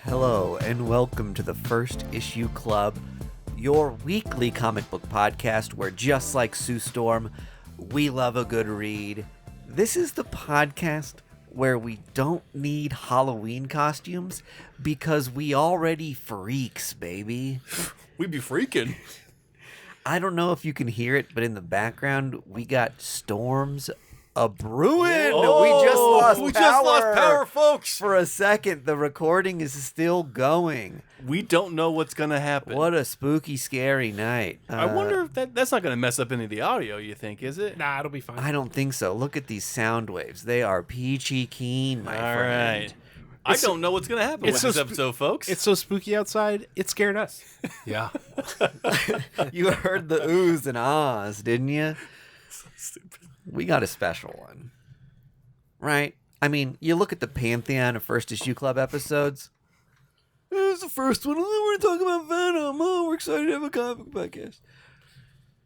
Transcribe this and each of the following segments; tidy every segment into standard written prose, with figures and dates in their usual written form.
Hello, and welcome to the First Issue Club, your weekly comic book podcast where, just like Sue Storm, we love a good read. This is the podcast where we don't need Halloween costumes because we already freaks, baby. We be freaking. I don't know if you can hear it, but in the background, we got storms a-brewing. Oh, we just lost power, folks. For a second, the recording is still going. We don't know what's going to happen. What a spooky, scary night. I wonder if that's not going to mess up any of the audio, you think, is it? Nah, it'll be fine. I don't think so. Look at these sound waves. They are peachy keen, my All friend. right. I don't know what's going to happen with this episode, folks. It's so spooky outside, it scared us. Yeah. You heard the oohs and ahs, didn't you? So stupid. We got a special one. Right? I mean, you look at the pantheon of First Issue Club episodes. This is the first one. We're talking about Venom. Oh, we're excited to have a comic book podcast.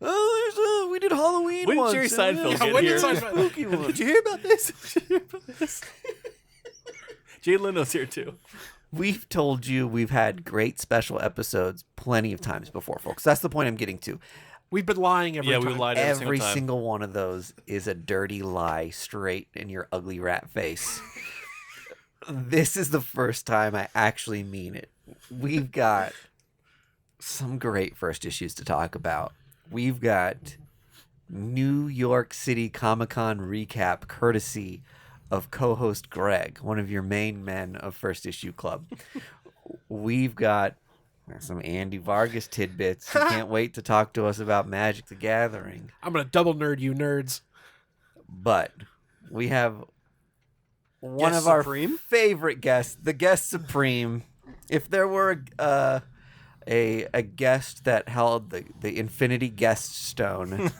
Oh, we did Halloween When did once. Jerry Seinfeld get when here? did Seinfeld- Spooky one. Did you hear about this? Did you hear about this? Jay Leno's here, too. We've told you we've had great special episodes plenty of times before, folks. That's the point I'm getting to. We've been lying every time. We lied Every time. single one of those is a dirty lie straight in your ugly rat face. This is the first time I actually mean it. We've got some great first issues to talk about. We've got New York City Comic-Con recap courtesy of co-host Greg, one of your main men of First Issue Club. We've got some Andy Vargas tidbits. He can't wait to talk to us about Magic the Gathering. I'm going to double nerd you nerds. But we have one Guest of our Supreme? favorite guests, the guest supreme. If there were a guest that held the Infinity Guest Stone,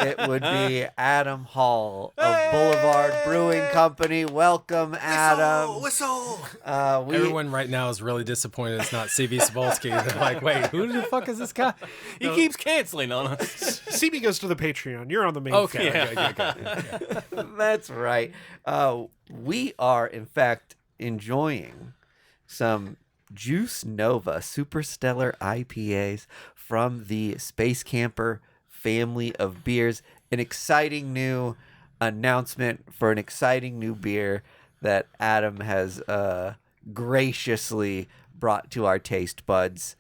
it would be Adam Hall of Boulevard Brewing Company. Welcome, Adam. Whistle! Everyone right now is really disappointed it's not CV Cebulski. They're like, wait, who the fuck is this guy? He keeps canceling on us. CB goes to the Patreon. You're on the main Okay, feed. okay. That's right. We are, in fact, enjoying some Juice Nova Superstellar IPAs from the Space Camper family of beers. An exciting new announcement for an exciting new beer that Adam has graciously brought to our taste buds.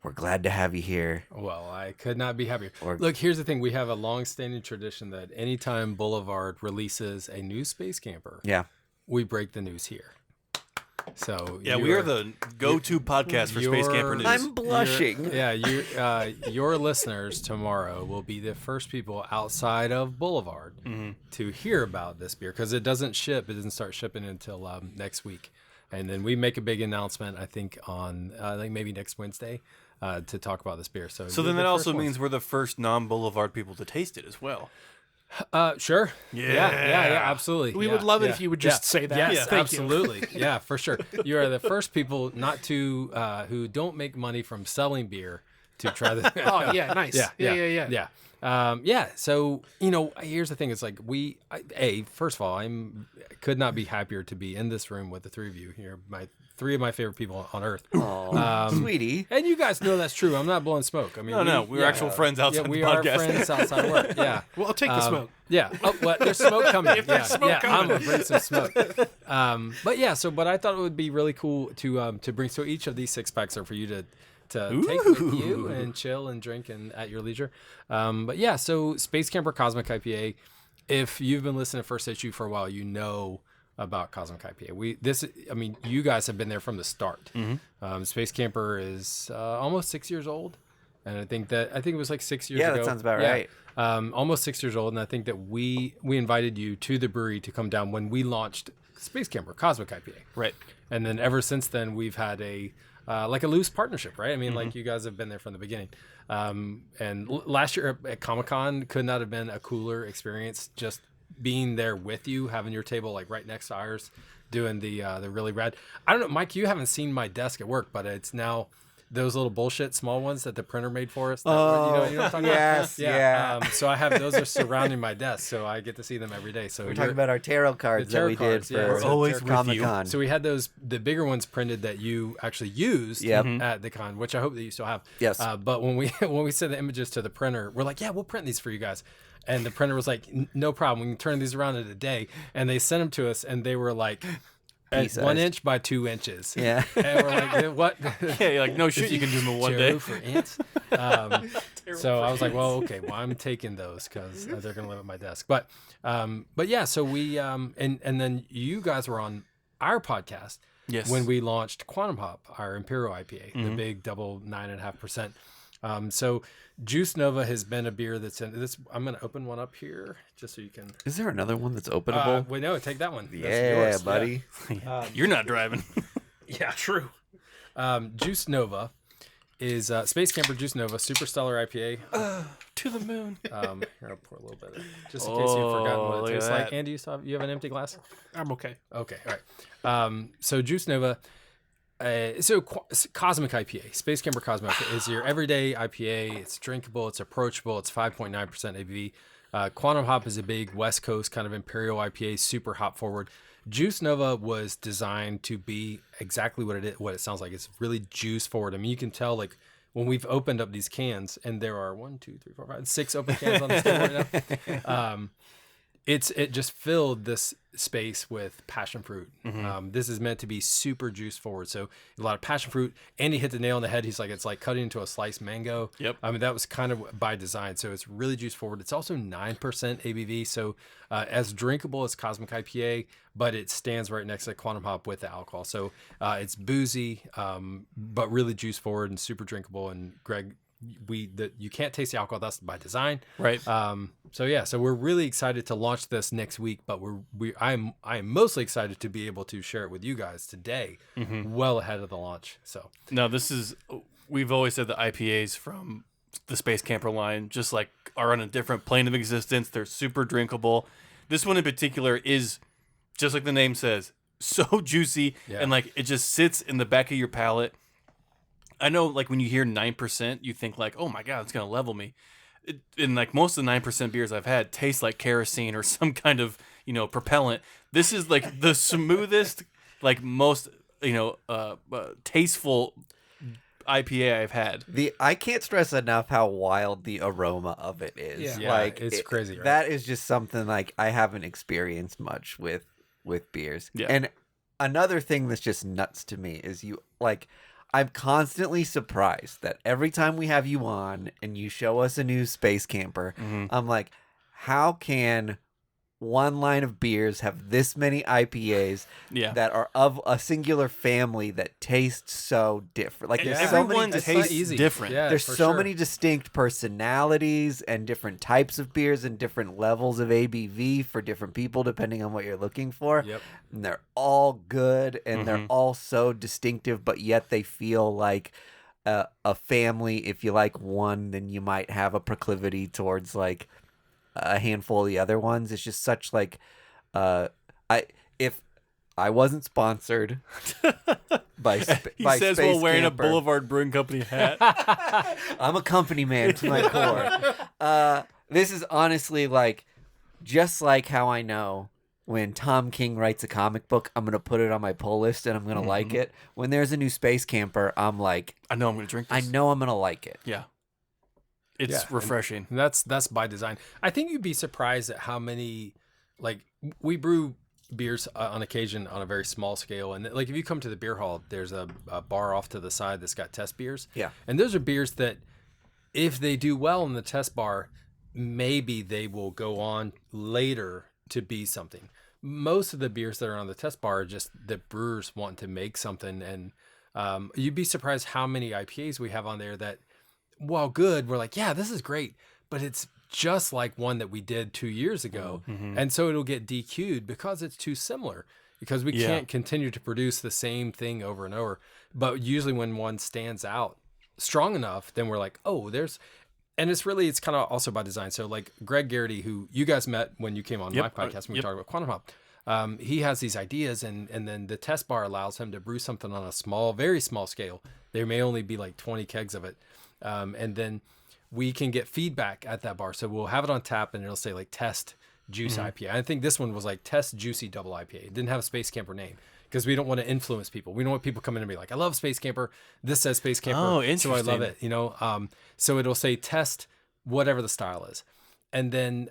We're glad to have you here. Well, I could not be happier. Or- Look, here's the thing. We have a long-standing tradition that anytime Boulevard releases a new Space Camper, Yeah. we break the news here. So Yeah, we are the go-to podcast for Space Camper news. I'm blushing. Your listeners tomorrow will be the first people outside of Boulevard to hear about this beer because it doesn't ship. It doesn't start shipping until next week, and then we make a big announcement. I think on maybe next Wednesday to talk about this beer. So then that also means we're the first non-Boulevard people to taste it as well. Sure. Yeah, absolutely. We would love it if you would just say that. Yes, Yeah, thank you. absolutely. Yeah, for sure. You are the first people not to who don't make money from selling beer to try this. Oh, yeah, nice. Yeah. So, here's the thing. It's like first of all, could not be happier to be in this room with the three of you here. Three of my favorite people on earth. Oh, sweetie. And you guys know that's true. I'm not blowing smoke. I mean, We're actual friends outside the we podcast. are friends outside of work. Yeah. Well, I'll take the smoke. Yeah. Oh, well, there's smoke coming. there's smoke coming. I'm gonna bring some smoke. But I thought it would be really cool to bring. So each of these 6-packs are for you to take with you and chill and drink and at your leisure. So Space Camper Cosmic IPA. If you've been listening to First Issue for a while, you know about Cosmic IPA. You guys have been there from the start. Space Camper is almost 6 years old, and I think it was like 6 years ago. Yeah, that sounds about right. Almost 6 years old, and I think that we invited you to the brewery to come down when we launched Space Camper Cosmic IPA. Right. And then ever since then, we've had a loose partnership, right? I mean, like you guys have been there from the beginning. And last year at Comic-Con could not have been a cooler experience. Just being there with you, having your table like right next to ours, doing the really rad. I don't know, Mike, you haven't seen my desk at work, but it's now those little bullshit small ones that the printer made for us. That were, you know what I'm talking yes, about? yeah. So I have those are surrounding my desk, so I get to see them every day. So We're talking about our tarot cards that we cards, did yeah. for We're always with you. Comic-Con. So we had the bigger ones printed that you actually used at the con, which I hope that you still have. Yes. But when we sent the images to the printer, we're like, yeah, we'll print these for you guys. And the printer was like, no problem. We can turn these around in a day. And they sent them to us, and they were like, at Pea-sized. 1 inch by 2 inches. Yeah. And we're like, what? Yeah, you're like, no shit, you can do them in one Tarot day. for ants. So I was like, well, okay, well, I'm taking those because they're going to live at my desk. But yeah, so we, and then you guys were on our podcast Yes. when we launched Quantum Hop, our Imperial IPA, the big double 9.5%. So Juice Nova has been a beer that's in this. I'm going to open one up here just so you can. Is there another one that's openable? Wait, no, take that one. That's yeah, yours. buddy. You're not driving. Yeah, true. Juice Nova is Space Camper Juice Nova Super Stellar IPA. To the moon. Here, I'll pour a little bit, just in case you've forgotten what look it at tastes like. that. Andy, you have an empty glass? I'm okay. Okay, all right. So Juice Nova, Cosmic IPA, Space Camper Cosmic is your everyday IPA. It's drinkable, it's approachable, it's 5.9% ABV. Quantum Hop is a big West Coast kind of Imperial IPA, super hop forward. Juice Nova was designed to be exactly what it sounds like. It's really juice forward. I mean, you can tell like when we've opened up these cans, and there are 1, 2, 3, 4, 5, 6 open cans on this table right now. It just filled this space with passion fruit. This is meant to be super juice forward. So a lot of passion fruit. Andy hit the nail on the head. He's like, it's like cutting into a sliced mango. Yep. I mean, that was kind of by design. So it's really juice forward. It's also 9% ABV. So as drinkable as Cosmic IPA, but it stands right next to Quantum Hop with the alcohol. So it's boozy, but really juice forward and super drinkable. And Greg, you can't taste the alcohol. That's by design, Right. So we're really excited to launch this next week, but I'm mostly excited to be able to share it with you guys today, well ahead of the launch. So No, we've always said the IPAs from the Space Camper line just like are on a different plane of existence. They're super drinkable. This one in particular is just like the name says, so juicy, and like it just sits in the back of your palate. I know, like when you hear 9%, you think like, "Oh my god, it's gonna level me." And like most of the 9% beers I've had taste like kerosene or some kind of propellant. This is like the smoothest, like most tasteful IPA I've had. I can't stress enough how wild the aroma of it is. Yeah. Yeah, Like it's crazy, right? That is just something like I haven't experienced much with beers. Yeah. And another thing that's just nuts to me is I'm constantly surprised that every time we have you on and you show us a new Space Camper, I'm like, how can one line of beers have this many IPAs Yeah. that are of a singular family that taste so different? Like there's so Everyone many tastes different. Yeah, there's for so sure. many distinct personalities and different types of beers and different levels of ABV for different people depending on what you're looking for. Yep. And they're all good and they're all so distinctive, but yet they feel like a family. If you like one, then you might have a proclivity towards like a handful of the other ones. It's just such like if I wasn't sponsored by He by says Space while wearing Camper, a Boulevard Brewing Company hat. I'm a company man to my core. This is honestly like just like how I know when Tom King writes a comic book, I'm gonna put it on my pull list and I'm gonna like it. When there's a new Space Camper, I'm like, I know I'm going to drink I this. know I'm gonna like it. Yeah. It's Yeah, refreshing. And that's by design. I think you'd be surprised at how many, like, we brew beers on occasion on a very small scale. And like, if you come to the beer hall, there's a bar off to the side that's got test beers. Yeah. And those are beers that if they do well in the test bar, maybe they will go on later to be something. Most of the beers that are on the test bar are just that brewers want to make something. And you'd be surprised how many IPAs we have on there that, while good, we're like, yeah, this is great, but it's just like one that we did 2 years ago. And so it'll get DQ'd because it's too similar, because we can't continue to produce the same thing over and over. But usually when one stands out strong enough, then we're like, oh, and it's kind of also by design. So like Greg Garrity, who you guys met when you came on my podcast, when we talked about Quantum Hop, he has these ideas, and then the test bar allows him to brew something on a small, very small scale. There may only be like 20 kegs of it, and then we can get feedback at that bar. So we'll have it on tap, and it'll say like test juice IPA. I think this one was like test juicy double IPA. It didn't have a Space Camper name because we don't want to influence people. We don't want people coming in and be like, I love Space Camper. This says Space Camper, Oh, so I love interesting. it. So it'll say test whatever the style is. And then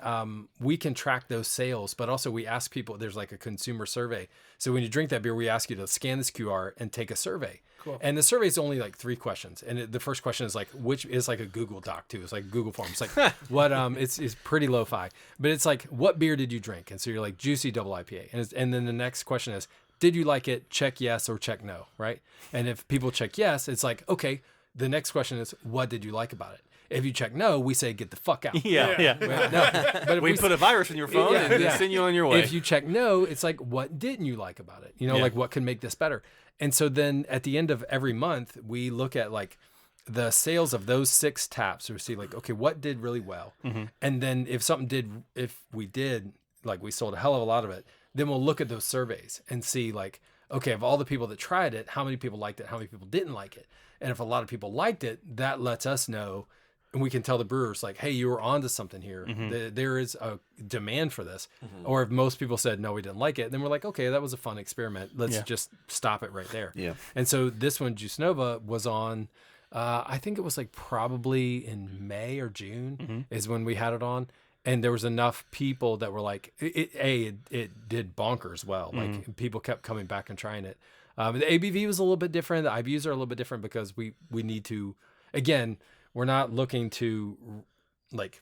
we can track those sales, but also we ask people, there's like a consumer survey. So when you drink that beer, we ask you to scan this QR and take a survey. Cool. And the survey is only like 3 questions. And the first question is like, which is like a Google Doc too. It's like Google Form. It's like what, it's pretty lo-fi, but it's like, what beer did you drink? And so you're like juicy double IPA. And then the next question is, did you like it? Check yes or check no. Right. And if people check yes, it's like, okay, the next question is, what did you like about it? If you check no, we say get the fuck out. Yeah. No, but if We put a virus in your phone Yeah, and then yeah. send you on your way. if you check no, it's like, what didn't you like about it? Yeah. Like what can make this better? And so then at the end of every month, we look at like the sales of those 6 taps to see like, okay, what did really well? And then if we did, like we sold a hell of a lot of it, then we'll look at those surveys and see like, okay, of all the people that tried it, how many people liked it? How many people didn't like it? And if a lot of people liked it, that lets us know, and we can tell the brewers like, hey, you were onto something here. There is a demand for this. Or if most people said, no, we didn't like it, then we're like, okay, that was a fun experiment. Let's just stop it right there. Yeah. And so this one, Juice Nova, was on, I think it was like probably in May or June is when we had it on. And there was enough people that were like, it did bonkers well. Like people kept coming back and trying it. The ABV was a little bit different. The IBUs are a little bit different because we need to, again, we're not looking to like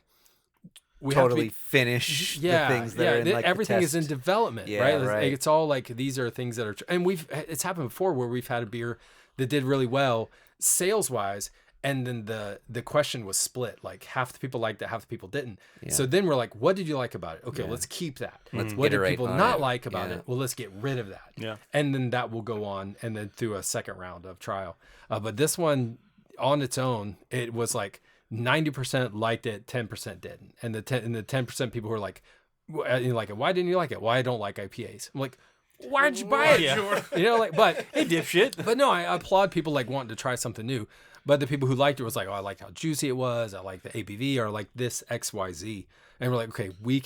we Totally have to finish the things that are in like the everything is in test. development, Yeah, right? right. It's all like these are things that are, and it's happened before where we've had a beer that did really well sales wise, and then the question was split, like half the people liked it, half the people didn't. So then we're like, what did you like about it? Okay, let's keep that. Let's What did iterate people on not it. like about Yeah. it? Well, let's get rid of that. Yeah. And then that will go on, and then through a second round of trial. But this one on its own, it was like 90% liked it, 10% didn't. And the 10% people who are like, you like it? Why didn't you like it? Why I don't like IPAs? I'm like, why'd you buy it? Yeah. But Hey, dipshit. but no, I applaud people like wanting to try something new. But the people who liked it was like, oh, I liked how juicy it was. I like the ABV, or I like this XYZ. And we're like, okay, we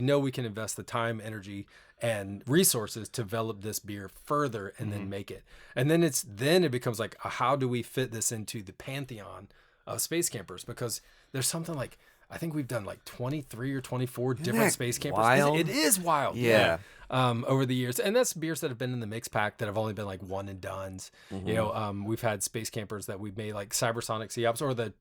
know we can invest the time, energy, and resources to develop this beer further and then make it. And then it becomes like, how do we fit this into the pantheon of space campers? Because there's something like, I think we've done like 23 or 24 different that space campers. wild? It is wild. Yeah. Over the years, and that's beers that have been in the mix pack that have only been like one and dones. We've had space campers that we've made like Cybersonic Sea Ops or the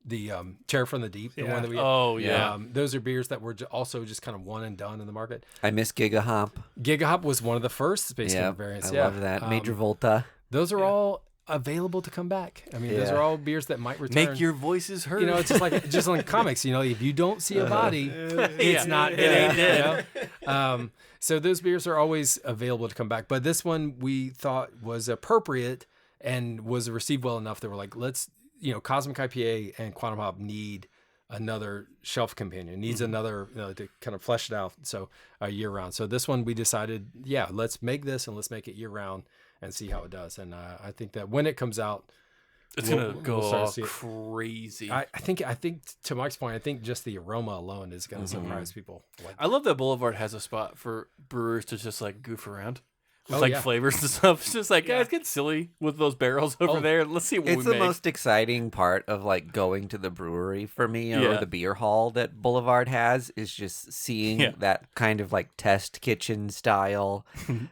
Chair from the Deep, the one that we Oh, yeah. those are beers that were also just kind of one and done in the market. I miss Gigahop. Gigahop was one of the first space Yeah, camper variants. I love that. Major Volta. Those are all available to come back. I mean, those Yeah. are all beers that might return. Make your voices heard. It's just like comics. If you don't see a body, it's not It ain't dead. So those beers are always available to come back. But this one we thought was appropriate and was received well enough that we're like, let's, Cosmic IPA and Quantum Hop need another shelf companion, needs another, to kind of flesh it out. So year round. So this one we decided, let's make this and let's make it year round and see how it does. And I think that when it comes out, it's we'll- gonna go we'll start to all see it. crazy. I think to Mike's point, I think just the aroma alone is going to surprise people. Like, I love that Boulevard has a spot for brewers to just like goof around with Oh, like yeah. flavors and stuff. It's just like, guys, get silly with those barrels over Oh, there. Let's see what It's we the make. most exciting part of like going to the brewery for me, or Yeah. the beer hall that Boulevard has, is just seeing Yeah. that kind of like test kitchen style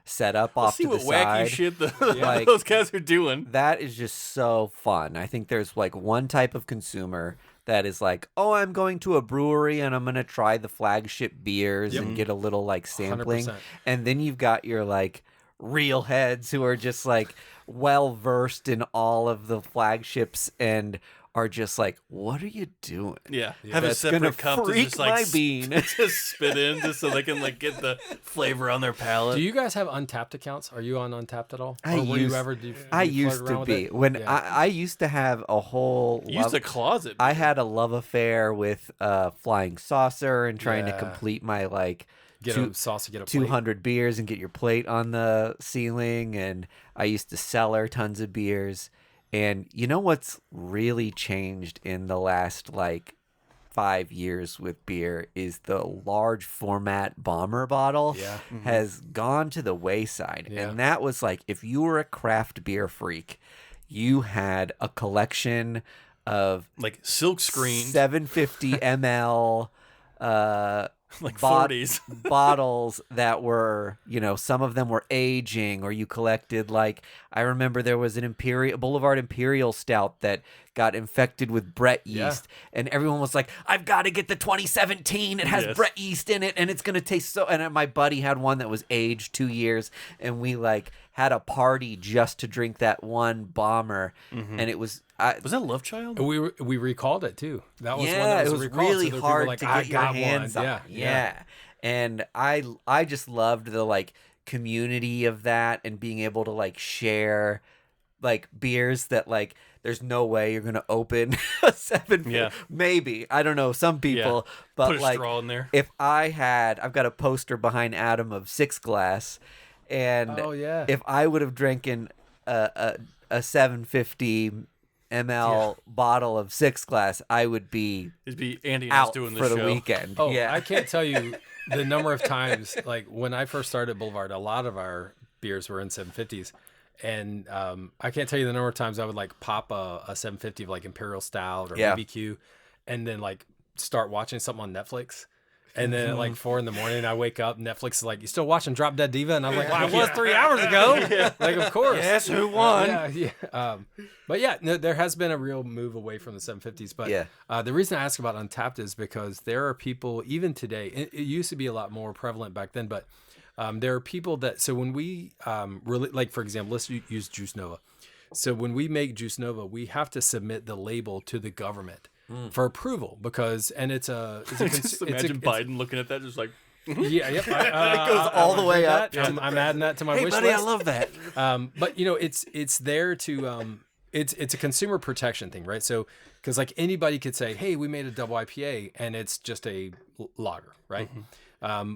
setup Let's off see to what the wacky side. shit Like- those guys are doing. That is just so fun. I think there's like one type of consumer that is like, oh, I'm going to a brewery and I'm going to try the flagship beers and get a little like sampling. 100%. And then you've got your like real heads who are just like well versed in all of the flagships and are just like, what are you doing? Yeah. Have a That's gonna separate cup to freak just like my bean. just spit in just so they can like get the flavor on their palate. Do you guys have Untapped accounts? Are you on Untapped at all? I Or were used- you ever? Do you I flirt used around to with be it? when Yeah. I used to have a whole You used love- a closet. I had a love affair with Flying Saucer and trying to Yeah. complete my like get two- a sauce, get a plate. 200 beers and get your plate on the ceiling. And I used to cellar tons of beers. And you know what's really changed in the last like 5 years with beer is the large format bomber bottle Yeah. has gone to the wayside. Yeah. And that was like, if you were a craft beer freak, you had a collection of like silk screen, 750 ml like bot- 40s. bottles that were, you know, some of them were aging, or you collected like, I remember there was an Boulevard Imperial Stout that got infected with Brett yeast, and everyone was like, I've got to get the 2017, it has Yes. Brett yeast in it and it's going to taste so. And my buddy had one that was aged 2 years, and we like had a party just to drink that one bomber. And it was Was that Love Child? We recalled it too. That was one yeah, that was it was recalled, really so there were people hard like, to I get your got hands one. on. Yeah. And I just loved the like community of that, and being able to like share like beers that like there's no way you're gonna open a 7. Yeah. Maybe, I don't know, some people, but Put a like straw in there. if I've got a poster behind Adam of Six Glass, and Oh, yeah. if I would have drinking a 750 ml bottle of Six Glass, I would be It'd be Andy and us out doing for the the show. weekend. Oh, yeah. I can't tell you the number of times, like when I first started Boulevard, a lot of our beers were in 750s. And I can't tell you the number of times I would like pop a 750 of like Imperial Stout or Yeah. BBQ, and then like start watching something on Netflix. And then at like 4 a.m, I wake up, Netflix is like, you still watching Drop Dead Diva? And I'm like, well, it was 3 hours ago. Like, of course. Yes, who won? Yeah. But yeah, no, there has been a real move away from the 750s. But Yeah. the reason I ask about Untapped is because there are people, even today, it used to be a lot more prevalent back then, but there are people that, so when we really, like, for example, let's use Juice Nova. So when we make Juice Nova, we have to submit the label to the government for approval because, and it's a, Just imagine Biden looking at that, just like, yeah, yep. It goes all the way up. I'm adding that to my Hey, wish buddy, list. I love that. But you know, it's there to it's a consumer protection thing, right? So because like anybody could say, hey, we made a double IPA and it's just a lager, right?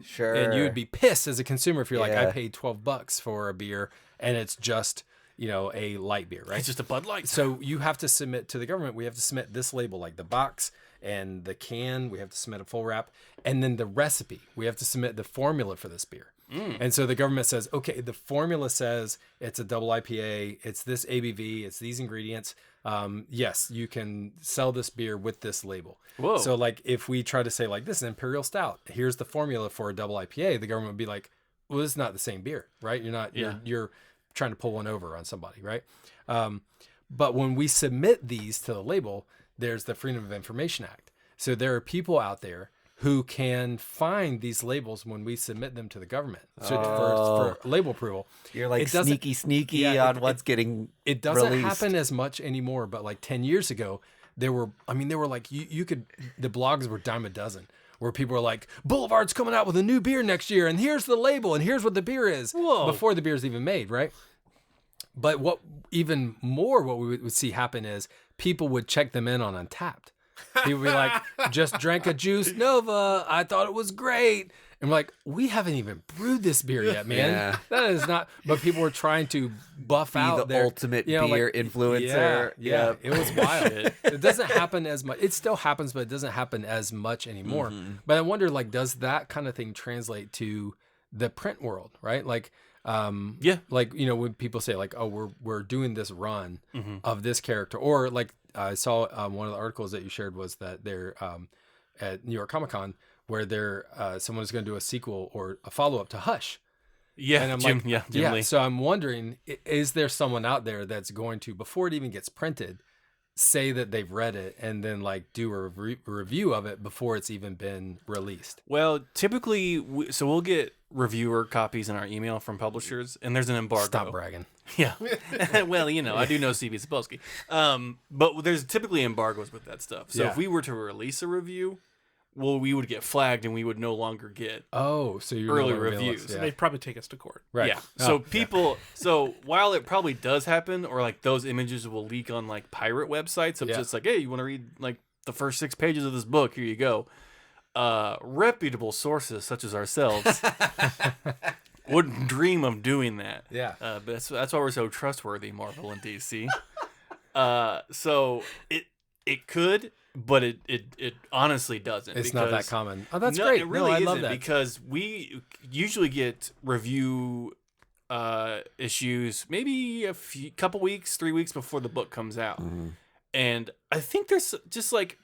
Sure. And you would be pissed as a consumer if you're like, I Yeah. paid $12 for a beer and it's just, you know, a light beer, right? it's just a Bud Light. So you have to submit to the government. We have to submit this label, like the box and the can. We have to submit a full wrap, and then the recipe. We have to submit the formula for this beer. And so the government says, okay, the formula says it's a double IPA. It's this ABV. It's these ingredients. Yes, you can sell this beer with this label. Whoa. So like if we try to say like this is Imperial Stout, here's the formula for a double IPA, the government would be like, well, this is not the same beer, right? You're not. You're trying to pull one over on somebody, right? But when we submit these to the label, there's the Freedom of Information Act. So there are people out there who can find these labels when we submit them to the government for label approval. You're like It doesn't- sneaky Yeah, on what's getting It doesn't released. happen as much anymore, but like 10 years ago, there were like, you could, the blogs were dime a dozen where people were like, Boulevard's coming out with a new beer next year, and here's the label, and here's what the beer is. Whoa. Before the beer's even made, right? But what we would see happen is people would check them in on Untapped. People would be like, just drank a Juice Nova. I thought it was great. And we're like, we haven't even brewed this beer yet, man. Yeah. That is not. But people were trying to buff Be out the their ultimate you know, beer like, influencer. Yeah, Yep. it was wild. It doesn't happen as much. It still happens, but it doesn't happen as much anymore. But I wonder, like, does that kind of thing translate to the print world, right? Like, Yeah. like, you know, when people say like, oh, we're doing this run of this character, or like I saw one of the articles that you shared was that they're at New York Comic Con where they're someone is going to do a sequel or a follow up to Hush. Yeah, And I'm Jim, like, Jim Lee. So I'm wondering, is there someone out there that's going to, before it even gets printed, say that they've read it and then like do a review of it before it's even been released? Well, typically, we'll get reviewer copies in our email from publishers, and there's an embargo. Stop bragging. Yeah. Well, I do know C.B. Sapolsky. But there's typically embargoes with that stuff. So Yeah. if we were to release a review, well, we would get flagged and we would no longer get Oh, so you're early gonna reveal it. reviews. Yeah. They'd probably take us to court. Right. Yeah. Oh, So people, so while it probably does happen, or like those images will leak on like pirate websites of Yeah. just like, hey, you want to read like the first 6 pages of this book? Here you go. Reputable sources such as ourselves wouldn't dream of doing that. Yeah. But that's why we're so trustworthy, Marvel and DC. So it could, but it honestly doesn't. It's not that because- common. Oh, that's no, great. It really no, I isn't love that. because we usually get review issues maybe a couple weeks, 3 weeks before the book comes out, and I think there's just like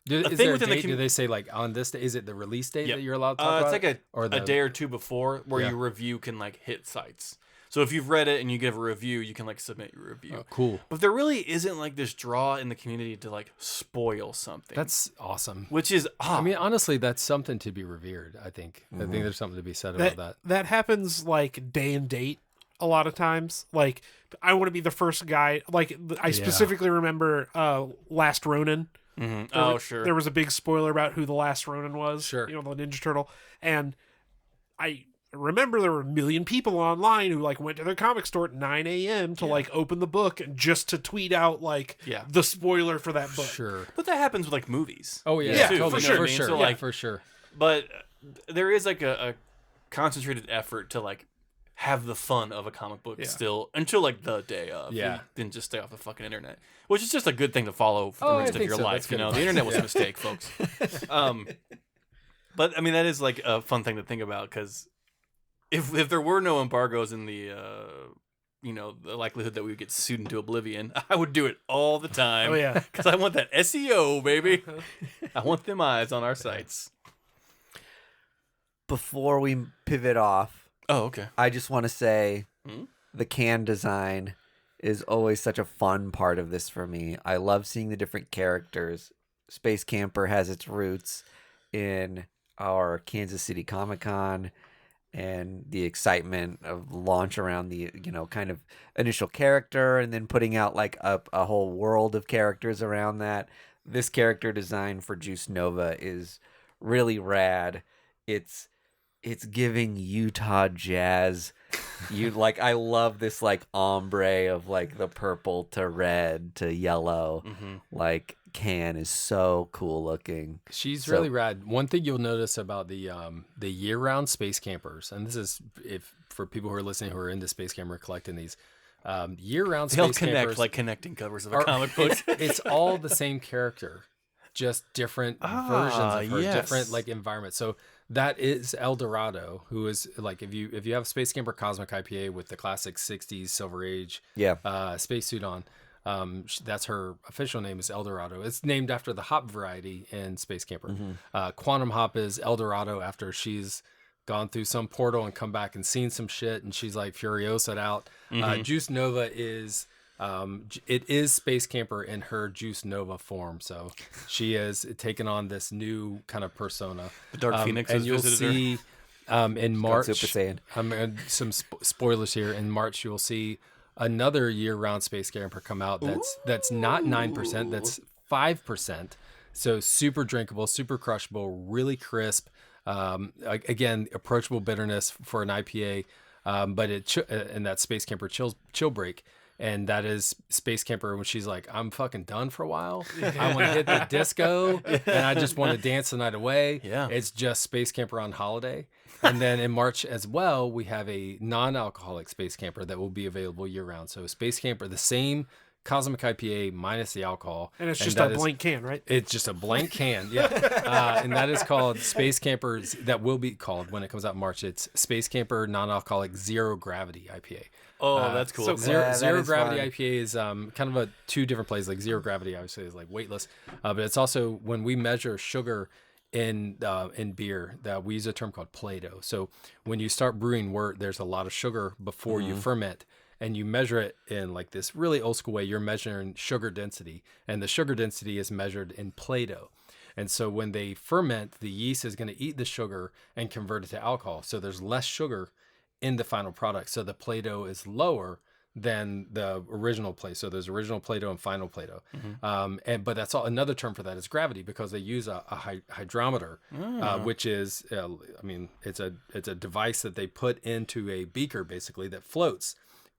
Is thing there a within the date? Do they say like on this day? Is it the release date Yep. that you're allowed to talk it's about? like or a day or two before where Yeah. your review can like hit sites. So if you've read it and you give a review, you can like submit your review. Oh, cool. But there really isn't like this draw in the community to like spoil something. That's awesome. which is I mean, honestly, that's something to be revered. I think. I think there's something to be said about that. That happens like day and date a lot of times. Like I want to be the first guy. Like I specifically remember Last Ronin. oh sure. There was a big spoiler about who the Last Ronin was. Sure. You know, the Ninja Turtle. And I remember there were 1 million people online who like went to their comic store at 9 a.m. to like open the book and just to tweet out like Yeah. the spoiler for that book. Sure. But that happens with like movies. Oh yeah, Yeah, too, totally. for sure. For I mean? sure. So, yeah, like, for sure. But there is like a concentrated effort to like have the fun of a comic book still until like the day of. Yeah. You didn't just stay off the fucking internet, which is just a good thing to follow for Oh, the I rest of think your so. life. That's You good know, the advice. internet was a mistake, folks. But I mean, that is like a fun thing to think about because if there were no embargoes in the the likelihood that we would get sued into oblivion, I would do it all the time. Oh yeah. Because I want that SEO, baby. I want them eyes on our sites. Before we pivot off, Oh, okay. I just want to say Hmm? the can design is always such a fun part of this for me. I love seeing the different characters. Space Camper has its roots in our Kansas City Comic-Con and the excitement of launch around the, kind of initial character and then putting out like a whole world of characters around that. This character design for Juice Nova is really rad. It's giving Utah Jazz. I love this like ombre of like the purple to red to yellow. Like can is so cool looking. She's So- really rad. One thing you'll notice about the year-round space campers, and this is if for people who are listening who are into space camper collecting these year-round They'll space connect campers like connecting covers of a are- comic book. it's all the same character, just different versions of her, yes. different like environments. So that is El Dorado, who is like if you have Space Camper Cosmic IPA with the classic '60s Silver Age spacesuit on. That's her official name is El Dorado. It's named after the hop variety in Space Camper. Quantum Hop is El Dorado after she's gone through some portal and come back and seen some shit, and she's like Furiosa out. Juice Nova is it is Space Camper in her Juice Nova form. So she is taking on this new kind of persona. The Dark Phoenix and has you'll visited her. see in March. Super Saiyan. Some spoilers here. In March, you'll see another year-round Space Camper come out. That's not 9%. That's 5%. So super drinkable, super crushable, really crisp. Again, approachable bitterness for an IPA, but and that Space Camper chill break. And that is Space Camper when she's like, I'm fucking done for a while. I want to hit the disco and I just want to dance the night away. Yeah. It's just Space Camper on holiday. And then in March as well, we have a non-alcoholic Space Camper that will be available year round. So Space Camper, the same Cosmic IPA minus the alcohol. And it's just that a is- blank can, right? It's just a blank can, yeah. And that is called Space Campers. That will be called when it comes out in March. It's Space Camper Non-Alcoholic Zero Gravity IPA. Oh, that's cool. so Zero, that zero is gravity fun. IPA is kind of a two different plays. Like zero gravity, obviously, is like weightless, but it's also when we measure sugar in beer, that we use a term called Play-Doh. So when you start brewing wort, there's a lot of sugar before you ferment, and you measure it in like this really old school way. You're measuring sugar density, and the sugar density is measured in Play-Doh. And so when they ferment, the yeast is going to eat the sugar and convert it to alcohol. So there's less sugar in the final product. So the Play-Doh is lower than the original Play. So there's original Play-Doh and final Play-Doh. But that's all. Another term for that is gravity, because they use a hydrometer, which is, it's a device that they put into a beaker basically that floats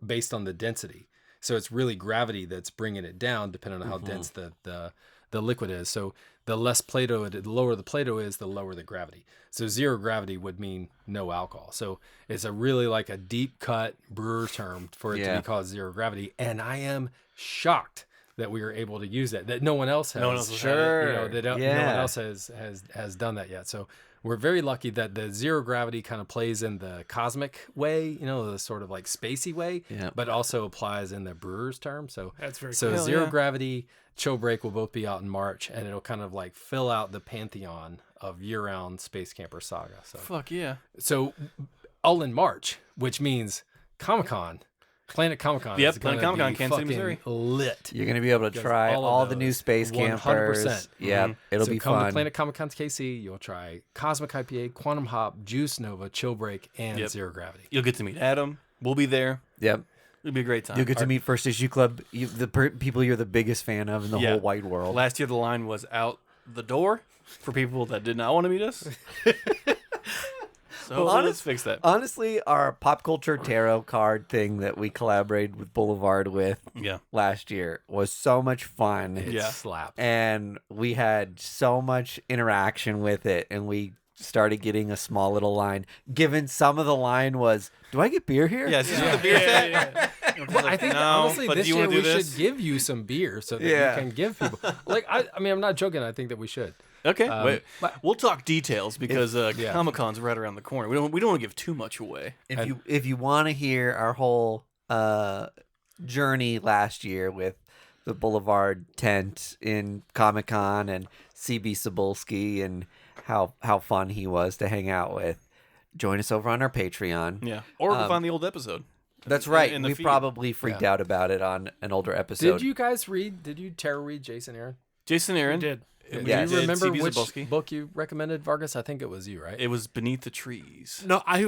based on the density. So it's really gravity that's bringing it down, depending on how dense the liquid is. So the less Play-Doh, the lower the Play-Doh is, the lower the gravity. So zero gravity would mean no alcohol. So it's a really like a deep cut brewer term for it to be called zero gravity. And I am shocked that we were able to use that no one else has. No one else has Sure. No one else has done that yet. So we're very lucky that the zero gravity kind of plays in the cosmic way, the sort of like spacey way, but also applies in the brewer's term. So That's very so cool. zero gravity, Chill Break will both be out in March, and it'll kind of like fill out the pantheon of year-round Space Camper saga. So Fuck yeah. so all in March, which means Comic-Con. Planet Comic-Con Yep, is Planet going to Comic-Con, be Kansas City, fucking Missouri. lit. You're going to be able to Because try all of all the those, new space 100%. campers. Yeah, it'll So be come to fun. Planet Comic-Con KC, you'll try Cosmic IPA, Quantum Hop, Juice Nova, Chill Break, and Yep. Zero Gravity. You'll get to meet Adam. We'll be there. Yep. It'll be a great time. You'll get to meet First Issue Club, people you're the biggest fan of in the whole wide world. Last year, the line was out the door for people that did not want to meet us. So let's fix that. Honestly, our pop culture tarot card thing that we collaborated with Boulevard with Yeah. last year was so much fun. It Yeah. slaps. And we had so much interaction with it, and we started getting a small little line. Given some of the line was, "Do I get beer here?" Yeah, is this where the beer's at? Well, I think no, honestly but this do you year want to we do this? should give you some beer so that Yeah. you can give people. Like I mean, I'm not joking. I think that we should. Okay, wait. but- We'll talk details because yeah. Comic-Con's right around the corner. We don't want to give too much away. If you want to hear our whole journey last year with the Boulevard tent in Comic-Con and CB Cebulski and how fun he was to hang out with, join us over on our Patreon. Yeah, or go find the old episode. That's right. in the We feed. probably freaked out about it on an older episode. Did you guys read? Did you tarot read Jason Aaron? Jason Aaron did. We Yeah. Do you did remember CB which Cebulski. book you recommended, Vargas? I think it was you, right? It was Beneath the Trees. No, I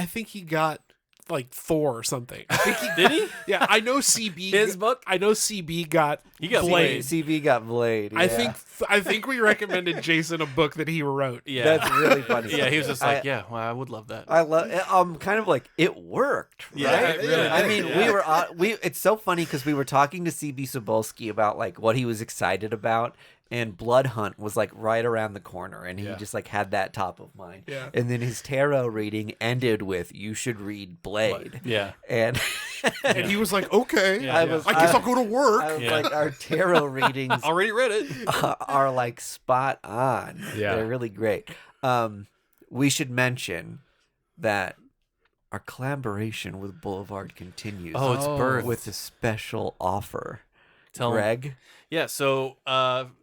think he got like Thor or something. I think he Did he? Yeah, I know CB. His book? I know CB got He got Blade. CB got Blade. I yeah. think we recommended Jason a book that he wrote. Yeah, That's really funny. yeah. He was just like, yeah, well, I would love that. I love. Kind of like it worked. Right? Yeah, it really I did, mean, yeah. It's so funny because we were talking to CB Cebulski about like what he was excited about, and Blood Hunt was like right around the corner, and he just like had that top of mind. Yeah. And then his tarot reading ended with, "You should read Blade." Yeah. And And he was like, okay, Yeah, I yeah. was. I guess I'll go to work. I was Yeah. like, our tarot readings Already read it. are like spot on. Yeah. They're really great. We should mention that our collaboration with Boulevard continues. Oh, it's birth. with a special offer. Tell 'em. Greg, Yeah, so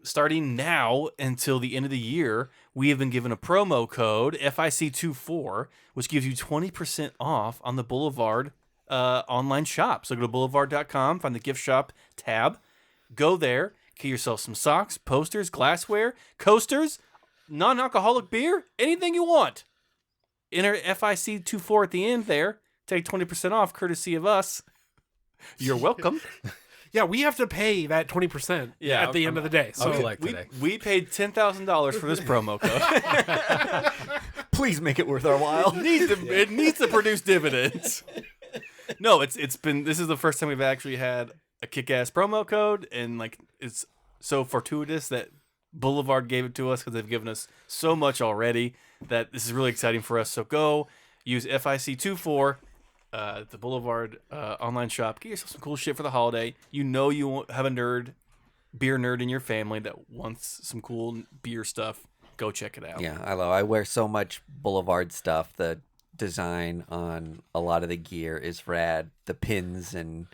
starting now until the end of the year, we have been given a promo code FIC24, which gives you 20% off on the Boulevard online shop. So go to boulevard.com, find the gift shop tab, go there, get yourself some socks, posters, glassware, coasters, non-alcoholic beer, anything you want. Enter FIC24 at the end there, take 20% off courtesy of us. You're welcome. Yeah, we have to pay that 20% Yeah, at the end of the day. So I'll collect we, today. we paid $10,000 for this promo code. please make it worth our while. It needs to produce dividends. No, this is the first time we've actually had a kick-ass promo code, and like it's so fortuitous that Boulevard gave it to us because they've given us so much already that this is really exciting for us. So go use FIC24 at the Boulevard online shop. Get yourself some cool shit for the holiday. You know you won't have a beer nerd in your family that wants some cool beer stuff. Go check it out. Yeah, I wear so much Boulevard stuff. The design on a lot of the gear is rad. The pins and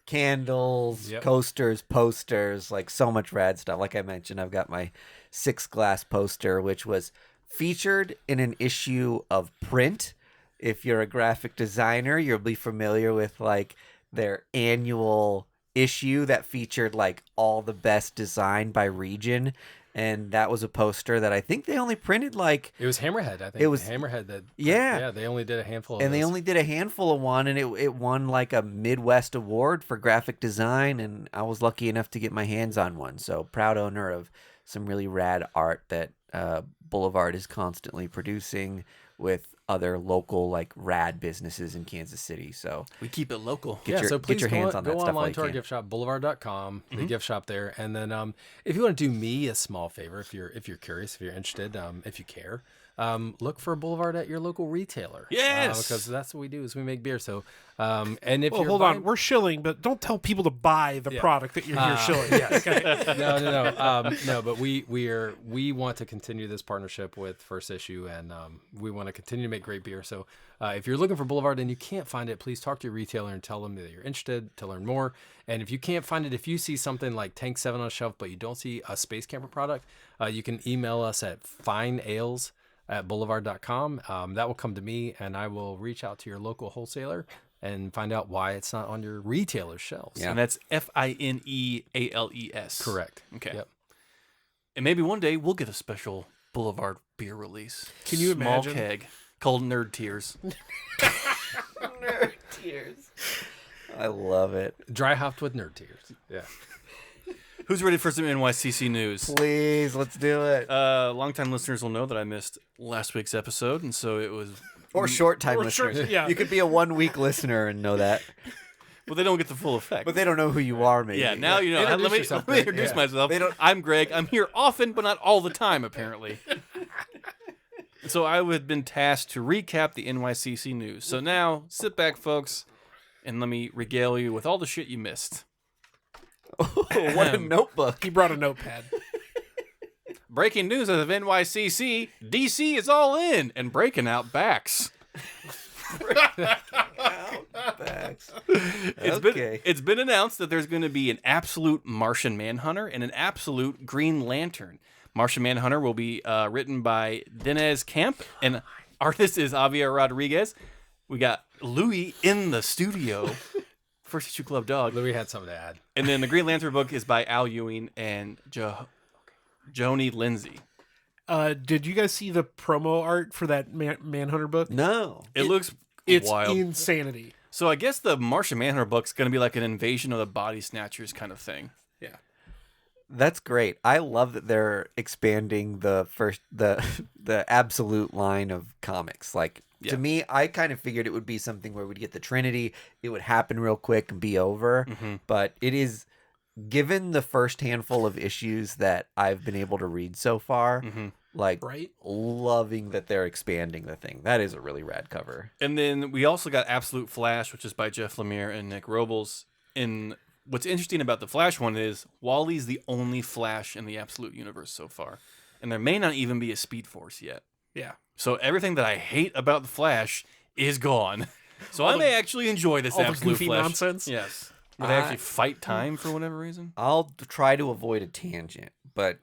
candles, Yep. coasters, posters, like so much rad stuff. Like I mentioned, I've got my 6 glass poster, which was featured in an issue of Print. If you're a graphic designer, you'll be familiar with like their annual issue that featured like all the best design by region, and that was a poster that I think they only printed like It was Hammerhead, I think. It was- Hammerhead that. Yeah. Yeah, they only did a handful of and they those. only did a handful of one, and it won like a Midwest award for graphic design, and I was lucky enough to get my hands on one. So proud owner of some really rad art that Boulevard is constantly producing with other local like rad businesses in Kansas City. So We keep it local. get your, so please get your hands on that go stuff while online you to our can. gift shop, boulevard.com, the gift shop there. And then if you want to do me a small favor, if you're curious, if you're interested, if you care, look for Boulevard at your local retailer. Yes! Because that's what we do is we make beer. So and if Well, you're hold buying- on. We're shilling, but don't tell people to buy the product that you're here shilling. No, but we want to continue this partnership with First Issue, and we want to continue to make great beer. So if you're looking for Boulevard and you can't find it, please talk to your retailer and tell them that you're interested to learn more. And if you can't find it, if you see something like Tank 7 on a shelf, but you don't see a Space Camper product, you can email us at fineales@boulevard.com. That will come to me, and I will reach out to your local wholesaler and find out why it's not on your retailer's shelves. Yeah. And that's FINEALES. Correct. Okay. Yep. And maybe one day we'll get a special Boulevard beer release. Can you Small imagine? keg called Nerd Tears. Nerd tears. I love it. Dry hopped with nerd tears. Yeah. Who's ready for some NYCC news? Please, let's do it. Longtime listeners will know that I missed last week's episode, and so it was. Or short time Or short- listeners. yeah. You could be a 1 week listener and know that, Well, they don't get the full effect. but they don't know who you are. Maybe. yeah, now you know. Introduce Let me, yourself, let me Greg. introduce Yeah. myself. They don't- I'm Greg. I'm here often, but not all the time, apparently. So I had been tasked to recap the NYCC news. So now, sit back, folks, and let me regale you with all the shit you missed. What a notebook. He brought a notepad. Breaking news out of NYCC: DC is all in and breaking out backs. Facts. It's been announced that there's going to be an absolute Martian Manhunter and an absolute Green Lantern. Martian Manhunter will be written by Denez Camp, and artist is Javier Rodriguez. We got Louis in the studio. First Issue Club Dog. Louis had something to add. And then the Green Lantern book is by Al Ewing and Joni Lindsay. Did you guys see the promo art for that Manhunter book? No. It looks It's wild. insanity. So I guess the Martian Manhunter book's going to be like an invasion of the body snatchers kind of thing. Yeah. That's great. I love that they're expanding the absolute line of comics. Like Yeah. to me, I kind of figured it would be something where we'd get the Trinity, it would happen real quick and be over. But it is, given the first handful of issues that I've been able to read so far, like Right? loving that they're expanding the thing. That is a really rad cover. And then we also got Absolute Flash, which is by Jeff Lemire and Nick Robles. And what's interesting about the Flash one is Wally's the only Flash in the Absolute universe so far. And there may not even be a Speed Force yet. Yeah. So everything that I hate about the Flash is gone. So I may actually enjoy this all the Absolute goofy Flash. nonsense? Yes. Where they actually fight time for whatever reason. I'll try to avoid a tangent, but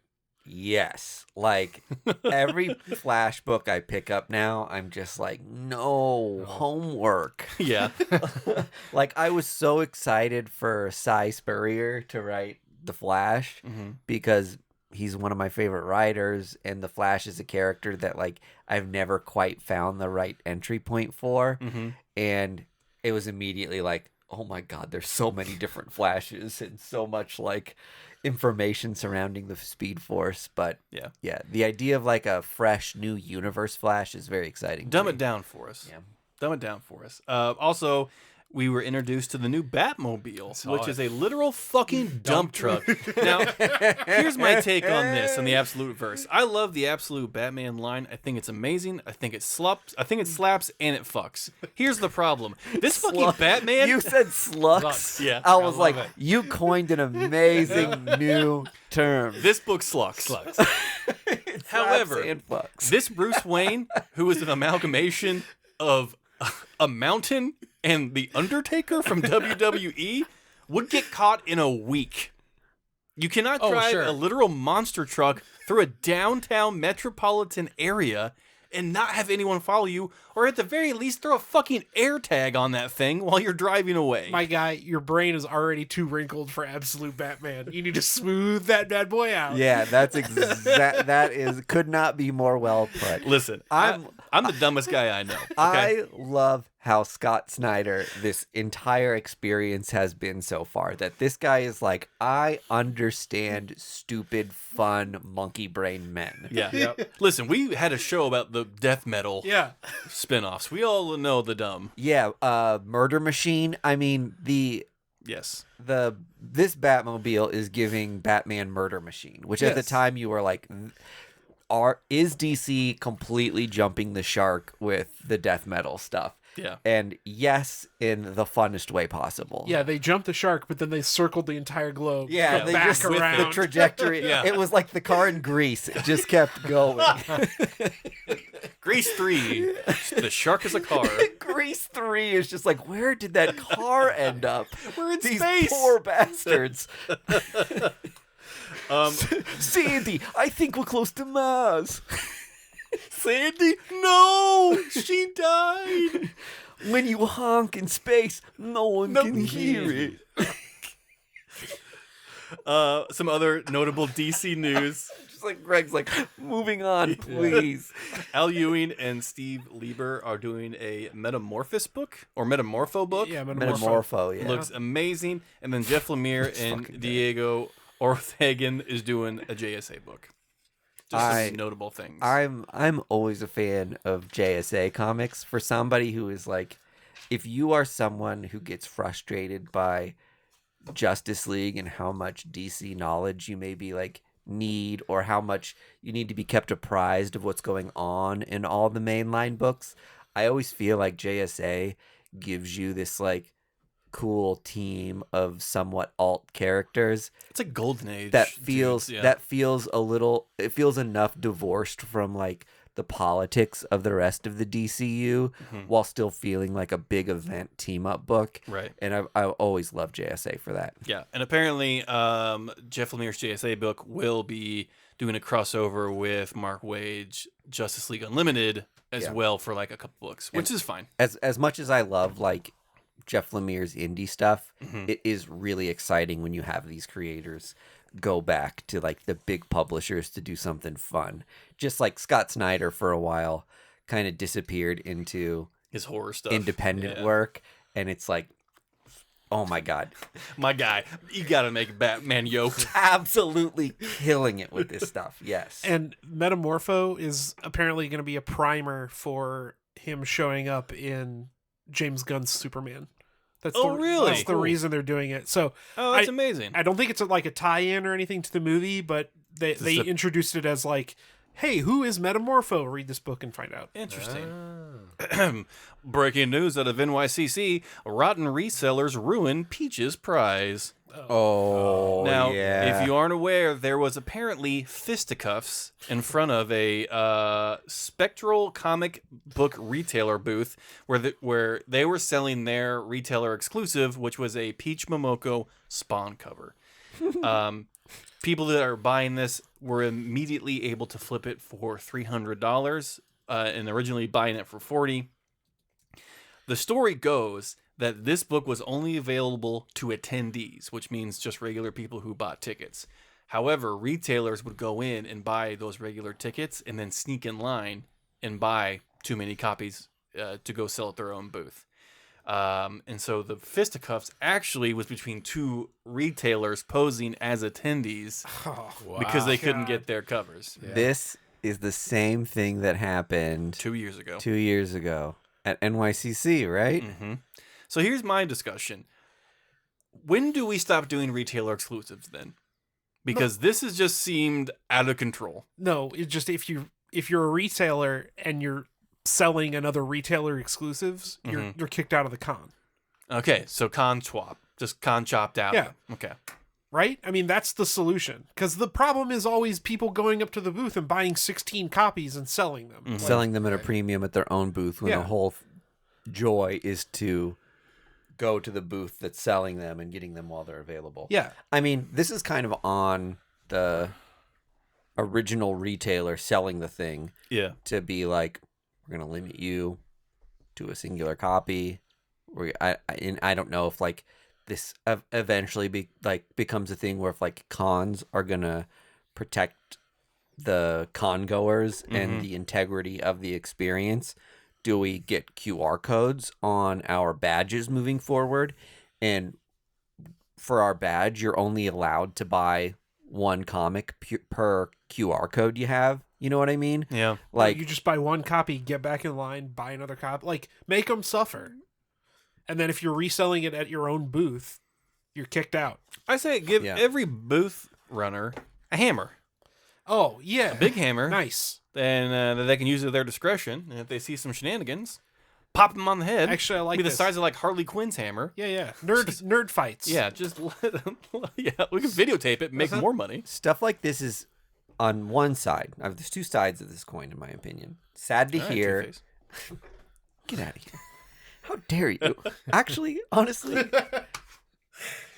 yes, like every Flash book I pick up now, I'm just like, no, homework. Yeah. Like I was so excited for Cy Spurrier to write The Flash because he's one of my favorite writers, and The Flash is a character that like I've never quite found the right entry point for. And it was immediately like, oh my god, there's so many different Flashes and so much like information surrounding the Speed Force. But yeah, the idea of like a fresh new universe Flash is very exciting. Dumb it down for us. Yeah. Dumb it down for us. Also, we were introduced to the new Batmobile, which is a literal fucking dump truck. Now, here's my take on this in the Absolute verse. I love the Absolute Batman line. I think it's amazing. I think it slaps. I think it slaps and it fucks. Here's the problem. This fucking Batman. You said slux. Yeah. I was love like, it. you coined an amazing new term. This book slucks. It slaps However, and fucks. this Bruce Wayne, who is an amalgamation of a mountain and the Undertaker from WWE, would get caught in a week. You cannot drive sure. a literal monster truck through a downtown metropolitan area and not have anyone follow you, or at the very least throw a fucking air tag on that thing while you're driving away. My guy, your brain is already too wrinkled for absolute Batman. You need to smooth that bad boy out. Yeah, that's that is could not be more well put. Listen, I'm the dumbest guy I know. Okay? I love how Scott Snyder, this entire experience has been so far. That this guy is like, I understand stupid, fun, monkey brain men. Yeah. Listen, we had a show about the death metal Yeah. spin-offs. We all know the dumb. Yeah, Murder Machine. I mean, Yes. this Batmobile is giving Batman Murder Machine, which at the Yes. time you were like, is DC completely jumping the shark with the death metal stuff? Yeah. And yes, in the funnest way possible. Yeah, they jumped the shark, but then they circled the entire globe. Yeah, Go they back just around. the trajectory. Yeah. It was like the car in Greece. It just kept going. Grease 3. The shark is a car. Grease 3 is just like, where did that car end up? We're in These space. poor bastards. Um, Sandy, I think we're close to Mars. Sandy? No! She died! When you honk in space, no one can hear it. Some other notable DC news. Just like Greg's like, moving on, please. Al Ewing and Steve Lieber are doing a Metamorphosis book, or Metamorpho book. Yeah, Metamorpho, yeah. Looks amazing. And then Jeff Lemire and fucking Diego Orthagan is doing a JSA book. Just some notable things. I'm always a fan of JSA comics. For somebody who is like, if you are someone who gets frustrated by Justice League and how much DC knowledge you maybe like need, or how much you need to be kept apprised of what's going on in all the mainline books, I always feel like JSA gives you this like cool team of somewhat alt characters it's a golden age. that feels dudes, yeah. that feels a little, it feels enough divorced from like the politics of the rest of the DCU while still feeling like a big event team up book. Right. And I always love JSA for that. Yeah, and apparently Jeff Lemire's JSA book will be doing a crossover with Mark Wade's Justice League Unlimited as well for like a couple books, which is fine. As much as I love like Jeff Lemire's indie stuff, it is really exciting when you have these creators go back to like the big publishers to do something fun. Just like Scott Snyder for a while kind of disappeared into His horror stuff. independent Yeah. work, and it's like, oh my god, My guy, you gotta make Batman yoked. absolutely killing it with this stuff. Yes. And Metamorpho is apparently going to be a primer for him showing up in James Gunn's Superman. That's Oh, really? That's the Cool. reason they're doing it. So Oh, that's I- amazing. I don't think it's like a tie-in or anything to the movie, but they a- introduced it as like, hey, who is Metamorpho? Read this book and find out. Interesting. Breaking news out of NYCC: rotten resellers ruin Peach's prize. oh, Now, yeah. if you aren't aware, there was apparently fisticuffs in front of a Spectral comic book retailer booth where they were selling their retailer exclusive, which was a Peach Momoko Spawn cover. People that are buying this were immediately able to flip it for $300, and originally buying it for $40. The story goes that this book was only available to attendees, which means just regular people who bought tickets. However, retailers would go in and buy those regular tickets and then sneak in line and buy too many copies to go sell at their own booth. And so the fisticuffs actually was between two retailers posing as attendees because they couldn't get their covers This is the same thing that happened 2 years ago. 2 years ago at NYCC, right? So here's my discussion. When do we stop doing retailer exclusives then? Because this has just seemed out of control. No, it's just if you're a retailer and you're selling another retailer exclusives, you're kicked out of the con. Okay, so con swap. Just con chopped out. Yeah. Okay. Right? I mean, that's the solution. Because the problem is always people going up to the booth and buying 16 copies and selling them. Like, Selling them at a premium at their own booth when Yeah. the whole joy is to go to the booth that's selling them and getting them while they're available. yeah. I mean, this is kind of on the original retailer selling the thing Yeah. to be like, we're gonna limit you to a singular copy. And I don't know if like this eventually becomes a thing where if like cons are gonna protect the con goers and the integrity of the experience. Do we get QR codes on our badges moving forward? And for our badge, you're only allowed to buy one comic per QR code you have. You know what I mean? Yeah. Like, you just buy one copy, get back in line, buy another copy. Like, make them suffer. And then if you're reselling it at your own booth, you're kicked out. I say give every booth runner a hammer. Oh, yeah. A big hammer. Nice. And that they can use at their discretion. And if they see some shenanigans, pop them on the head. Actually, I like Be the this. size of like Harley Quinn's hammer. Yeah. Nerd fights. Yeah, just let them. Yeah, we can videotape it, make more money. Stuff like this is on one side. There's two sides of this coin, in my opinion. Sad to All right, hear. Two-Face. Get out of here. How dare you? Actually, honestly,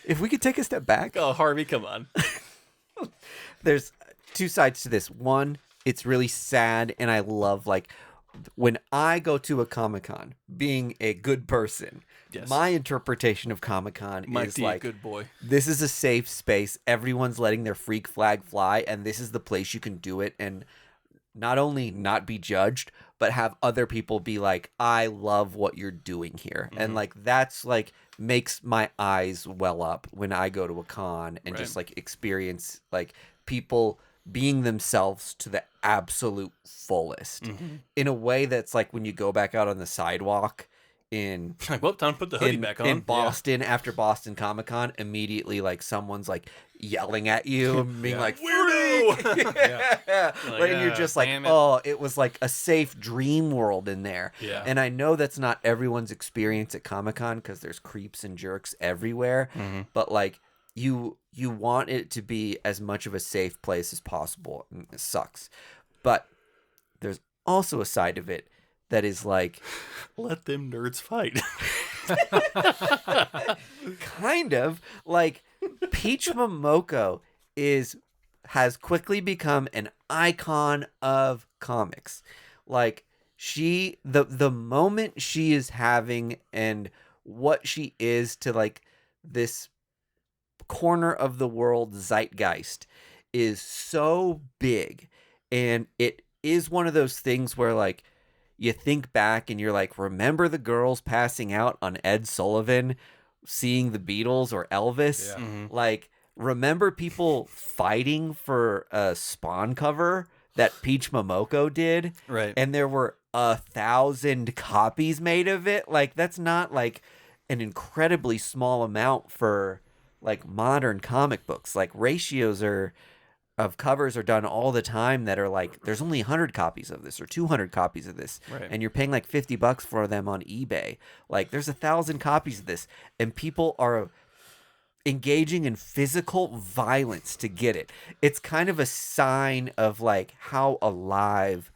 if we could take a step back, Oh, Harvey, come on. there's two sides to this. One, it's really sad, and I love like when I go to a Comic-Con, being a good person. Yes. My interpretation of Comic-Con Mike is D, like, good boy. this is a safe space. Everyone's letting their freak flag fly, and this is the place you can do it. And not only not be judged, but have other people be like, I love what you're doing here. And like, that's like makes my eyes well up when I go to a con and just like experience like people being themselves to the absolute fullest in a way that's like when you go back out on the sidewalk in Like, well, time to put the hoodie back on. in Boston after Boston Comic-Con, immediately like someone's like yelling at you and being like, Weirdo! yeah. Like, And you're just like, damn it. oh, it was like a safe dream world in there. Yeah. And I know that's not everyone's experience at Comic-Con because there's creeps and jerks everywhere, but like you want it to be as much of a safe place as possible. And it sucks. But there's also a side of it that is like Let them nerds fight. kind of like Peach Momoko has quickly become an icon of comics. Like the moment she is having and what she is to like this corner of the world zeitgeist is so big, and it is one of those things where like you think back and you're like, remember the girls passing out on Ed Sullivan seeing the Beatles or Elvis? Yeah. Like, remember people fighting for a Spawn cover that Peach Momoko did? Right. And there were 1,000 copies made of it. Like, that's not like an incredibly small amount for like modern comic books. Like, ratios of covers are done all the time that are like, there's only 100 copies of this or 200 copies of this, Right. and you're paying like $50 for them on eBay. Like, there's 1,000 copies of this, and people are engaging in physical violence to get it. It's kind of a sign of like how alive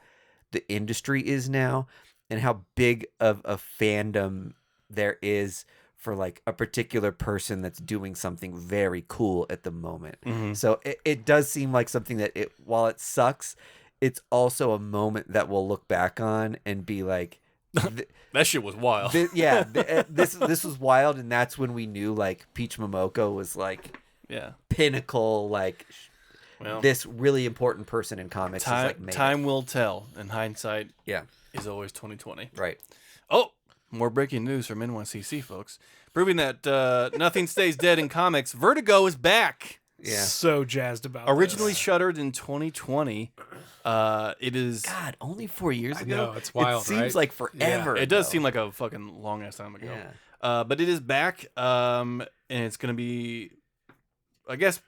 the industry is now and how big of a fandom there is for like a particular person that's doing something very cool at the moment. So it does seem like something that while it sucks, it's also a moment that we'll look back on and be like, That shit was wild. this was wild. And that's when we knew like Peach Momoko was like Yeah. pinnacle, like Well, this really important person in comics. is, like, made it. time will tell, and hindsight Yeah. is always 20/20. Right. Oh, more breaking news from NYCC, folks, proving that nothing stays dead in comics. Vertigo is back. Yeah. So jazzed about Originally this. shuttered in 2020, it is. God, only 4 years I ago. know, it's wild, It seems right? like forever. It does ago. seem like a fucking long ass time ago. Yeah. But it is back, and it's gonna be, I guess,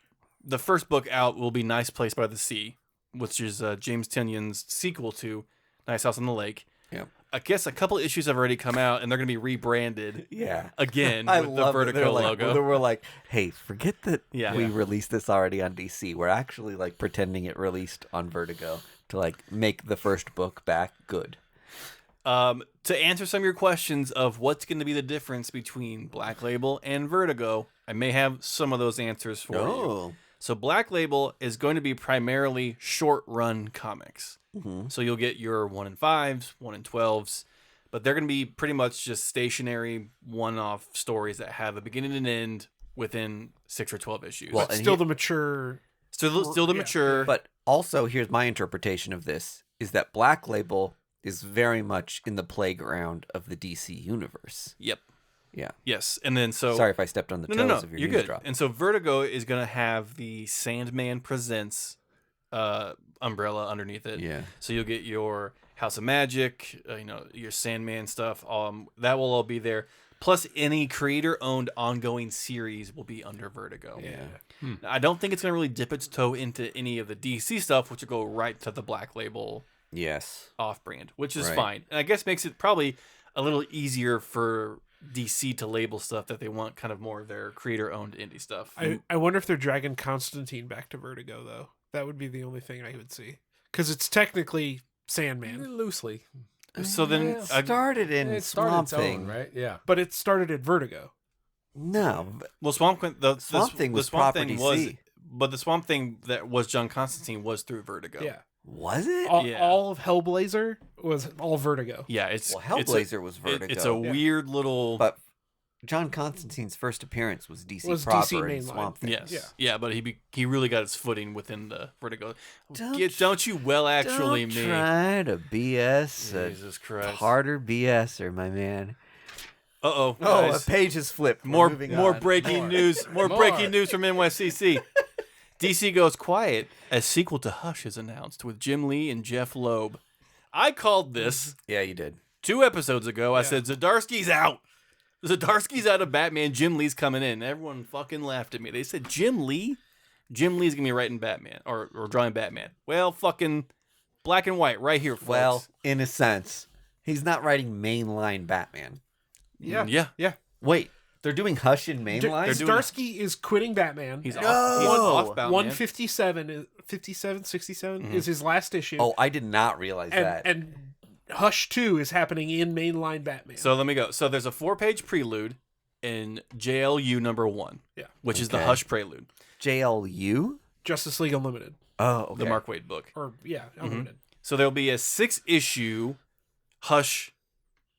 the first book out will be Nice Place by the Sea, which is James Tynion's sequel to Nice House on the Lake. Yep. I guess a couple issues have already come out, and they're gonna be rebranded Yeah. again I with the love it. Vertigo They're like, logo. We're like, hey, forget that Yeah. we Yeah. released this already on DC. We're actually like pretending it released on Vertigo to like make the first book back good. To answer some of your questions of what's going to be the difference between Black Label and Vertigo, I may have some of those answers for you. So Black Label is going to be primarily short run comics. Mhm. So you'll get your 1 in 5s, 1 in 12s, but they're going to be pretty much just stationary one-off stories that have a beginning and end within 6 or 12 issues. Well, But and still he- the mature. Still the yeah, mature. But also, here's my interpretation of this: is that Black Label is very much in the playground of the DC universe. Yep. Yeah. Yes. And then so Sorry if I stepped on the toes no, of your you're news good. drop. And so Vertigo is going to have the Sandman Presents umbrella underneath it. Yeah. So you'll get your House of Magic, your Sandman stuff. That will all be there. Plus, any creator-owned ongoing series will be under Vertigo. Yeah. I don't think it's going to really dip its toe into any of the DC stuff, which will go right to the Black Label Yes. off-brand, which is Right. fine. And I guess makes it probably a little easier for DC to label stuff that they want kind of more of their creator-owned indie stuff. I wonder if they're dragging Constantine back to Vertigo though. That would be the only thing I would see because it's technically Sandman, Loosely. So then, It started in It started Swamp its own, Thing, right? Yeah. but it started at Vertigo. No, well, Swamp Thing, Swamp Thing was Swamp Property Thing was, C. but the Swamp Thing that was John Constantine was through Vertigo. Yeah, was it? Yeah. all of Hellblazer was all Vertigo. Yeah, it's Well, Hellblazer was Vertigo. It's a weird little. But John Constantine's first appearance was DC Was proper DC in mainline. Swamp Thing. Yes, Yeah. but he really got his footing within the Vertigo. Don't Don't you well actually Don't me? try to BS Jesus a Christ. harder BSer, my man. Uh-oh. Oh, a guys. page has flipped. We're More moving more on. breaking news. More breaking news from NYCC. DC goes quiet as sequel to Hush is announced with Jim Lee and Jeff Loeb. I called this Yeah, you did. 2 episodes ago. I said Zdarsky's out. Zdarsky's out of Batman. Jim Lee's coming in. Everyone fucking laughed at me. They said Jim Lee? Jim Lee's gonna be writing Batman or drawing Batman. Well, fucking black and white right here, folks. Well, in a sense, he's not writing mainline Batman. Yeah. Wait, they're doing Hush in mainline? They're doing- Starsky is quitting Batman. He's No! off Batman. 157 is 57, 67 is his last issue. Oh, I did not realize that. and Hush 2 is happening in mainline Batman. So let me go. So there's a 4-page prelude in JLU number 1. Yeah. Which is the Okay. Hush prelude, JLU? Justice League Unlimited, Oh, okay. the Mark Waid book. or Unlimited. So there'll be a 6-issue Hush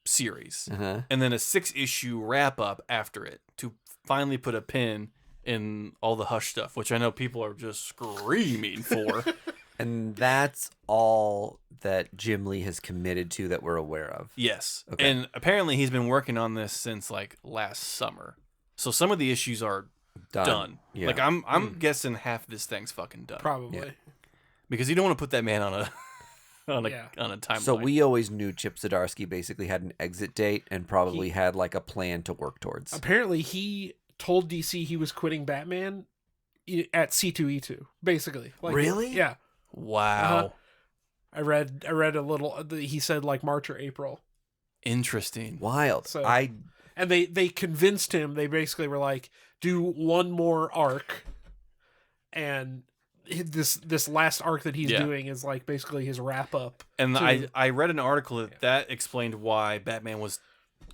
series, Uh-huh. and then a 6-issue wrap up after it to finally put a pin in all the Hush stuff, which I know people are just screaming for. And that's all that Jim Lee has committed to that we're aware of. Yes. Okay. And apparently he's been working on this since like last summer. So some of the issues are done. Yeah. Like I'm guessing half of this thing's fucking done. Probably. Because you don't want to put that man on a Yeah. on a timeline. So we always knew Chip Zdarsky basically had an exit date and probably had like a plan to work towards. Apparently, he told DC he was quitting Batman at C2E2. Basically, like, Really? Yeah. Wow. Uh-huh. I read a little. He said like March or April, Interesting. Wild. So- I and they convinced him. They basically were like, do one more arc, and this last arc that he's Yeah. doing is like basically his wrap up. And to- I read an article that explained why Batman was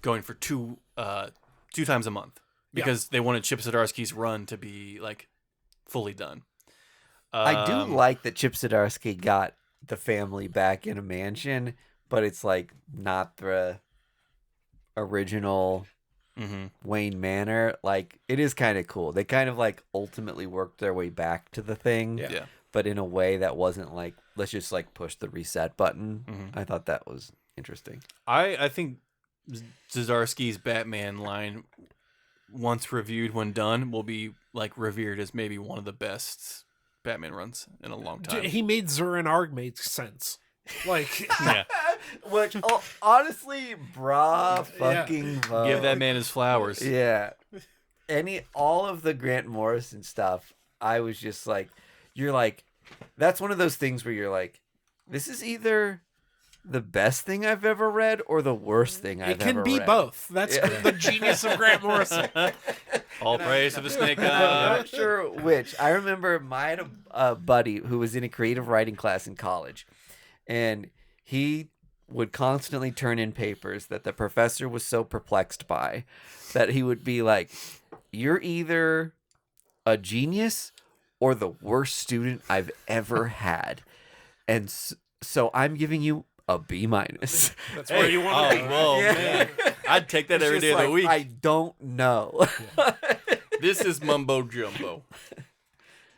going for two times a month because they wanted Chip Zdarsky's run to be like fully done. I do like that Chip Zdarsky got the family back in a mansion, but it's like not the original Mhm. Wayne Manor. Like it is kind of cool. They kind of like ultimately worked their way back to the thing, Yeah. but in a way that wasn't like let's just like push the reset button. Mhm. I thought that was interesting. I think Zdarsky's Batman line, once reviewed when done, will be like revered as maybe one of the best Batman runs in a long time. He made Zurin Arg make sense. Like Yeah. Which honestly, brah, fucking fuck. Give that man his flowers. Yeah. All of the Grant Morrison stuff, I was just like, you're like, that's one of those things where you're like, this is either the best thing I've ever read or the worst thing I've it can ever be read. both. That's the genius of Grant Morrison. All praise to the snake I'm god. not sure which. I remember I had a buddy who was in a creative writing class in college, and he would constantly turn in papers that the professor was so perplexed by that he would be like, you're either a genius or the worst student I've ever had. And so I'm giving you a B minus. That's where you want to be. Whoa, man. I'd take that every day of the week. I don't know. This is mumbo jumbo.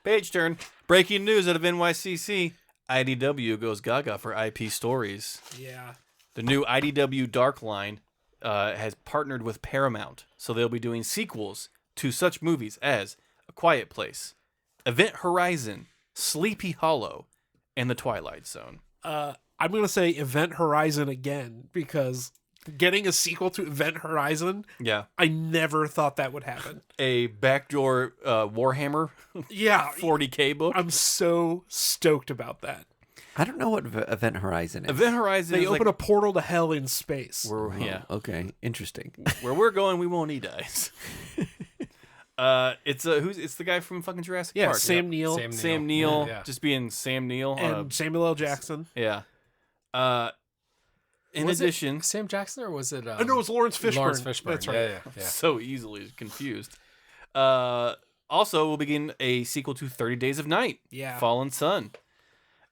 Page turn. Breaking news out of NYCC. IDW goes gaga for IP stories. Yeah. The new IDW Dark line has partnered with Paramount, so they'll be doing sequels to such movies as A Quiet Place, Event Horizon, Sleepy Hollow, and The Twilight Zone. I'm going to say Event Horizon again, because getting a sequel to Event Horizon, Yeah. I never thought that would happen. A backdoor Warhammer Yeah. 40K book. I'm so stoked about that. I don't know what Event Horizon is. Event Horizon They is open like a portal to hell in space. yeah. Okay, interesting. Where we're going, we won't need eyes. It's the guy from fucking Jurassic Yeah, Park. Sam Neill Sam Neill, Yeah. just being Sam Neill. and Samuel L. Jackson. Yeah. In Was it addition, Sam Jackson or was it? Oh, no, it was Lawrence Fishburne. Lawrence Fishburne. That's right. Yeah. so easily confused. Also, we'll begin a sequel to 30 Days of Night, Yeah. Fallen Sun.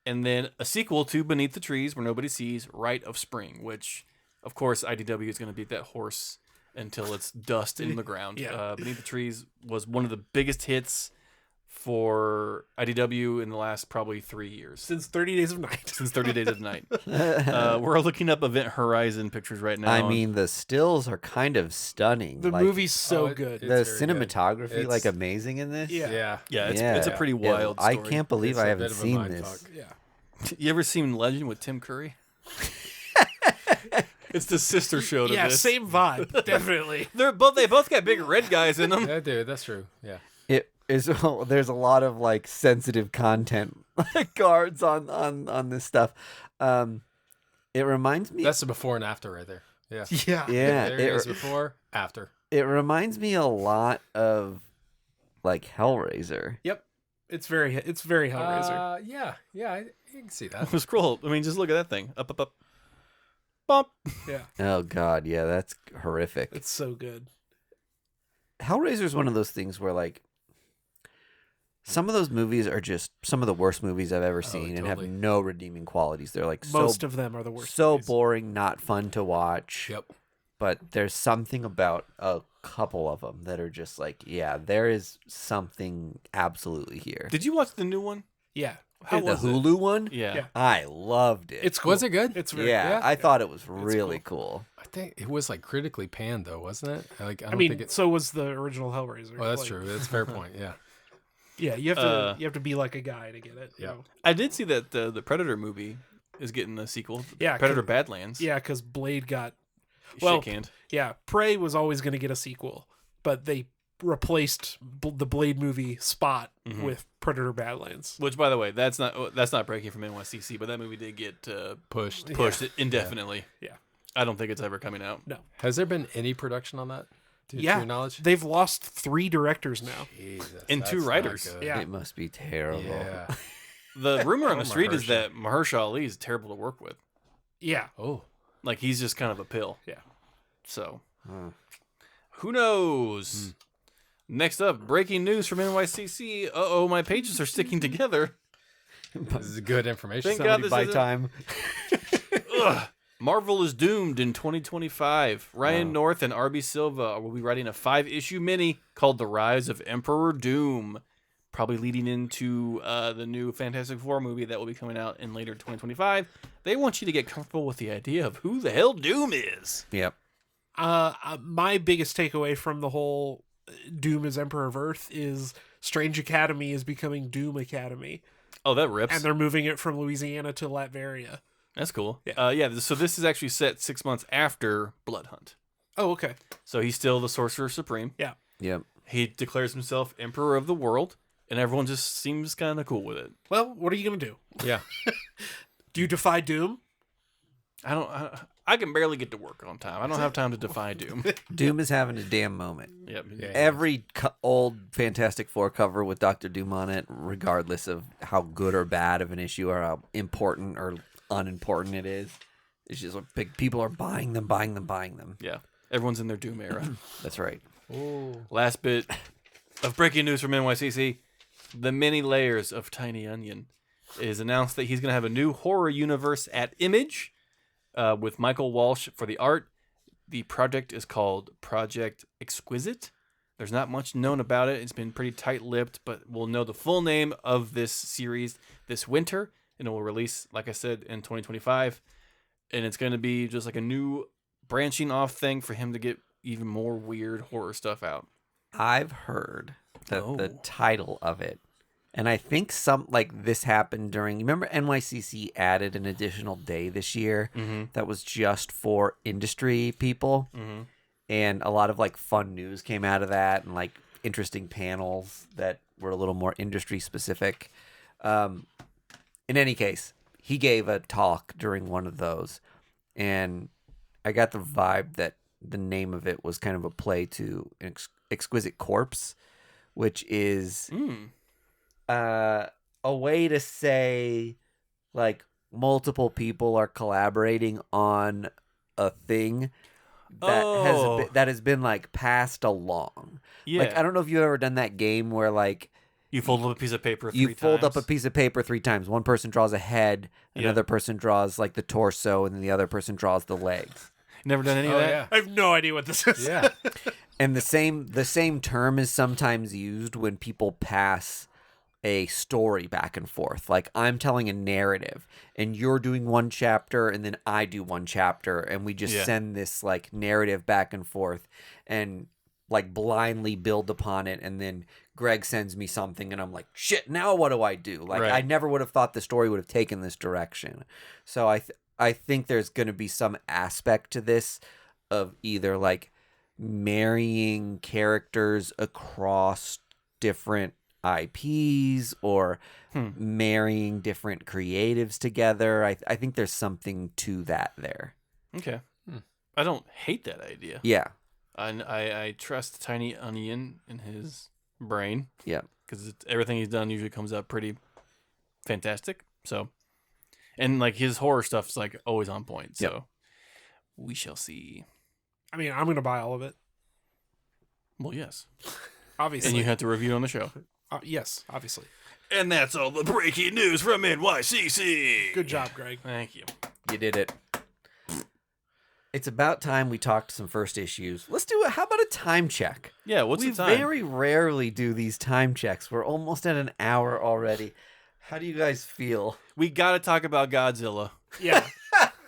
And then a sequel to Beneath the Trees, Where Nobody Sees, Rite of Spring, which, of course, IDW is going to beat that horse until it's dust in the ground. Yeah. Beneath the Trees was one of the biggest hits for IDW in the last probably 3 years. Since 30 Days of Night. Since 30 Days of Night. We're looking up Event Horizon pictures right now. I mean, the stills are kind of stunning. The like, movie's so it- good. it- the it's very good. cinematography, It's- like amazing in this. Yeah. Yeah. yeah, it's Yeah. a pretty wild I story. can't believe It's I a haven't bit of a seen mind this. fuck. Yeah. You ever seen Legend with Tim Curry? It's the sister show to Yeah, this. same vibe. Definitely. They both got big red guys in them. Yeah, dude, that's true. Yeah. It is. There's a lot of like sensitive content cards on this stuff. It reminds me. That's the before and after right there. Yeah. Yeah. yeah, There it is before, after. it reminds me a lot of like Hellraiser. Yep. It's very Hellraiser. Yeah, I can see that. Scroll. I mean, just look at that thing. Up, up, up. Bump. Yeah. Oh God, yeah, that's horrific. It's so good. Hellraiser is one of those things where like some of those movies are just some of the worst movies I've ever seen and have totally. no redeeming qualities. They're like Most so of them are the worst. so movies. boring, not fun to watch. Yep. But there's something about a couple of them that are just like, yeah, there is something absolutely here. Did you watch the new one? Yeah. How The was it? Hulu one? Yeah. Yeah. I loved it. It's cool. Was it good? It's very yeah, yeah. I thought it was really cool. I think it was like critically panned though, wasn't it? Like I I don't mean, think it. so was the original Hellraiser. Oh, that's Like, true. That's a fair point. Yeah. Yeah, you have to be like a guy to get it. you Yeah. know? I did see that the Predator movie is getting a sequel. Yeah, Predator 'cause- Badlands. Yeah, because Blade got well. Shit-canned. Yeah, Prey was always going to get a sequel, but they replaced the Blade movie spot Mhm. with Predator Badlands. Which, by the way, that's not breaking from NYCC, but that movie did get Pushed. pushed indefinitely. Yeah. I don't think it's ever coming out. Has there been any production on that? To Yeah. your knowledge? They've lost 3 directors now. Jesus, And 2 that's not writers. good. Yeah. It must be terrible. Yeah. The rumor on the street is Mahershala. that Mahershala Ali is terrible to work with. Yeah, Oh. Like, he's just kind of a pill. Yeah. So, Huh. who knows? Next up, breaking news from NYCC. Uh-oh, my pages are sticking together. This is good information. Thank God Somebody this buy isn't- time. Ugh. Marvel is doomed in 2025. Ryan North and RB Silva will be writing a 5-issue mini called The Rise of Emperor Doom, probably leading into the new Fantastic Four movie that will be coming out in later 2025. They want you to get comfortable with the idea of who the hell Doom is. Yep. my biggest takeaway from the whole Doom is Emperor of Earth is Strange Academy is becoming Doom Academy, Oh, that rips. and they're moving it from Louisiana to Latveria. That's cool. Yeah. So this is actually set 6 months after Blood Hunt. Oh, okay. So he's still the Sorcerer Supreme. Yeah. Yep. He declares himself Emperor of the World, and everyone just seems kind of cool with it. Well, what are you gonna do? Yeah. Do you defy Doom? I can barely get to work on time. I don't have time to defy Doom. Doom is having a damn moment. Yep. Yeah. Every old Fantastic Four cover with Dr. Doom on it, regardless of how good or bad of an issue or how important or unimportant it is, it's just like big people are buying them. Yeah. Everyone's in their Doom era. That's right. Oh. Last bit of breaking news from NYCC. The Many Layers of Tiny Onion, is announced that he's going to have a new horror universe at Image with Michael Walsh for the art. The project is called Project Exquisite. There's not much known about it. It's been pretty tight-lipped, but we'll know the full name of this series this winter, and it will release, like I said, in 2025. And it's going to be just like a new branching off thing for him to get even more weird horror stuff out. I've heard that the Oh. title of it, and I think some like this happened during. Remember, NYCC added an additional day this year that was just for industry people, and a lot of like fun news came out of that, and like interesting panels that were a little more industry specific. In any case, he gave a talk during one of those, and I got the vibe that the name of it was kind of a play to Exquisite Corpse, which is a way to say like multiple people are collaborating on a thing that that has been like passed along. Yeah. Like I don't know if you've ever done that game where like You fold up a piece of paper three you times. fold up a piece of paper 3 times. One person draws a head, another person draws like the torso, and then the other person draws the legs. Never done any of Oh, that? yeah. I have no idea what this is. Yeah. And the same term is sometimes used when people pass a story back and forth. Like I'm telling a narrative and you're doing one chapter and then I do one chapter and we just send this like narrative back and forth and like blindly build upon it, and then Greg sends me something and I'm like, shit, now what do I do? Like Right. I never would have thought the story would have taken this direction. So I think there's going to be some aspect to this of either like marrying characters across different IPs or marrying different creatives together. I think there's something to that there. Okay. I don't hate that idea. Yeah. I trust Tiny Onion in his brain Yeah. because everything he's done usually comes out pretty fantastic. So, and like his horror stuff's like always on point. So, we shall see. I mean, I'm going to buy all of it, Well, yes. obviously. And you have to review on the show. Yes, obviously. And that's all the breaking news from NYCC. Good job, Greg. Thank you. You did it. It's about time we talked some first issues. Let's do it. How about a time check? Yeah, what's We the time? very rarely do these time checks. We're almost at an hour already. How do you guys feel? We got to talk about Godzilla Yeah.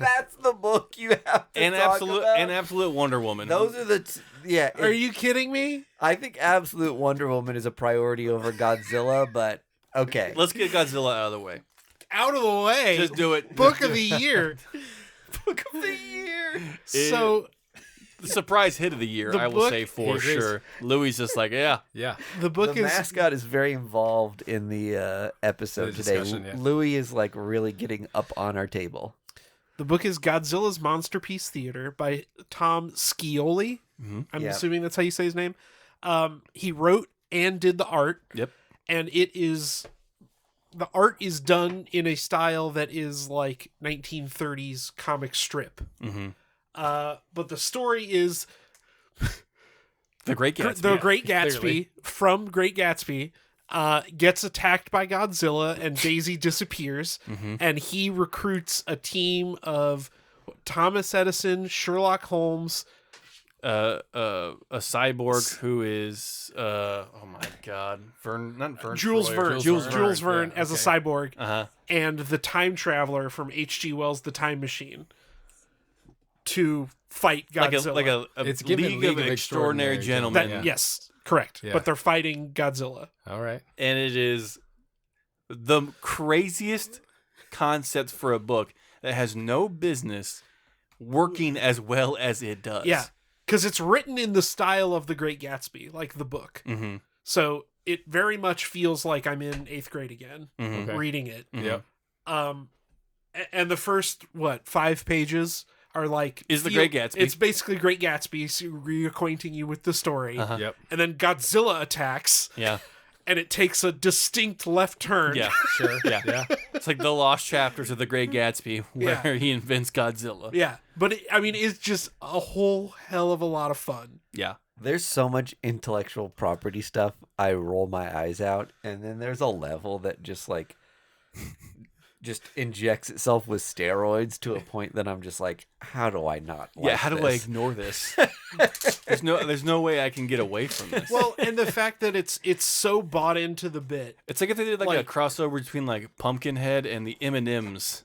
That's the book you have to and talk absolute about? and absolute Wonder Woman. Those are the yeah. Are you kidding me? I think Absolute Wonder Woman is a priority over Godzilla, but okay. Let's get Godzilla out of the way. Out of the way. Just do it. Book of the year. Book of the year. So The surprise hit of the year, The I will book- say for He agrees. sure. Louis is just like, yeah. Yeah. the book The is mascot is very involved in the episode The today. discussion, yeah. Louis is like really getting up on our table. the book is Godzilla's Monsterpiece Theater by Tom Scioli. I'm Yeah. assuming that's how you say his name. He wrote and did the art, Yep. and the art is done in a style that is like 1930s comic strip. Mm-hmm. But the story is The Great Gatsby. the Great Gatsby clearly. from Great Gatsby gets attacked by Godzilla, and Daisy disappears, and he recruits a team of Thomas Edison, Sherlock Holmes, a cyborg who is oh my god, not Vern Jules Troyer. Verne, Jules Verne, Verne yeah, as a okay. cyborg, Uh-huh. and the time traveler from H.G. Wells' The Time Machine to fight Godzilla. Like a It's given League of Extraordinary Gentlemen. That- Yes, correct. Yeah. But they're fighting Godzilla. All right. And it is the craziest concept for a book that has no business working as well as it does. Yeah, because it's written in the style of The Great Gatsby, like the book. Mm-hmm. So it very much feels like I'm in 8th grade again, Mm-hmm. Okay. reading it. Yep. And the first 5 pages are like Is the Great Gatsby. It's basically Great Gatsby, so reacquainting you with the story, Uh-huh. Yep. and then Godzilla attacks, Yeah. and it takes a distinct left turn. Yeah. Sure. Yeah. Yeah. It's like the lost chapters of The Great Gatsby where Yeah. he invents Godzilla. Yeah, but it's just a whole hell of a lot of fun. Yeah. There's so much intellectual property stuff I roll my eyes out, and then there's a level that just like just injects itself with steroids to a point that I'm just like, how do I not like Yeah, how do I this? ignore this? there's no way I can get away from this. Well, and the fact that it's so bought into the bit. It's like if they did like a like- crossover between like Pumpkinhead and the M&Ms.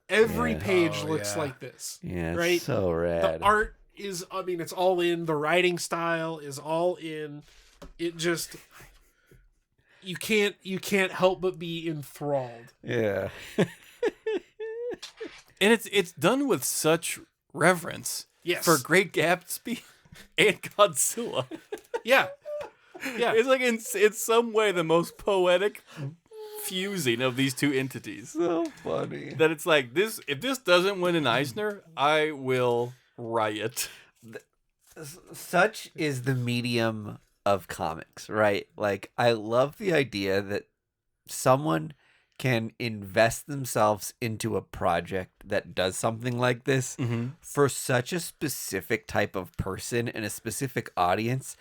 Every Yeah. page Oh, looks yeah. like this. Yeah, it's Right? so rad. The art is, I mean, it's all in. The writing style is all in. It just, you can't help but be enthralled. Yeah. And it's done with such reverence Yes. for Great Gatsby and Godzilla. Yeah. Yeah. It's like in some way the most poetic fusing of these two entities. So funny. That it's like this. If this doesn't win an Eisner, I will riot. Such is the medium of comics, right? Like, I love the idea that someone can invest themselves into a project that does something like this for such a specific type of person and a specific audience,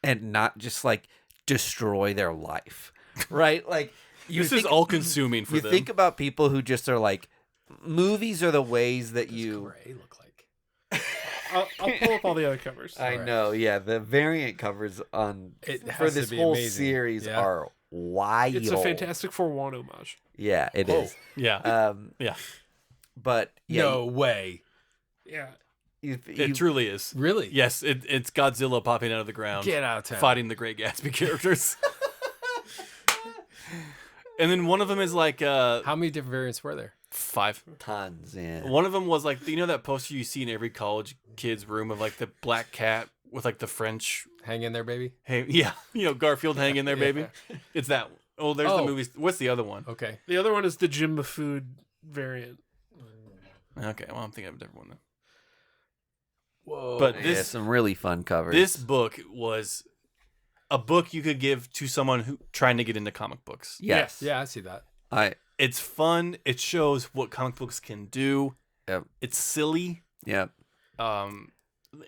and not just like destroy their life, right? Like, This is all consuming for you them. think about people who just are like, movies are the ways that you. Gray look like. I'll pull up all the other covers. I Alright. know, yeah. The variant covers on It for has to this be whole amazing. series Yeah. are wild. It's a Fantastic Four 1 homage. Yeah, it is. yeah, yeah. But yeah, No way. Yeah. It truly is. Really? Yes, it's Godzilla popping out of the ground, Get out of town. fighting the Great Gatsby characters. And then one of them is like How many different variants were there? 5. tons. Yeah, One of them was like, you know that poster you see in every college kid's room of like the black cat with like the French, Hang in there, baby. hey, yeah, Garfield hanging there, baby. It's that. Oh, there's the Oh. movie. What's the other one? Okay. The other one is the Jimba Food variant. Okay, well I'm thinking of a different one then. Whoa. But yeah, this some really fun covers. this book was a book you could give to someone who trying to get into comic books. yes, Yeah, I see that. I It's fun. It shows what comic books can do. Yep. It's silly. yeah.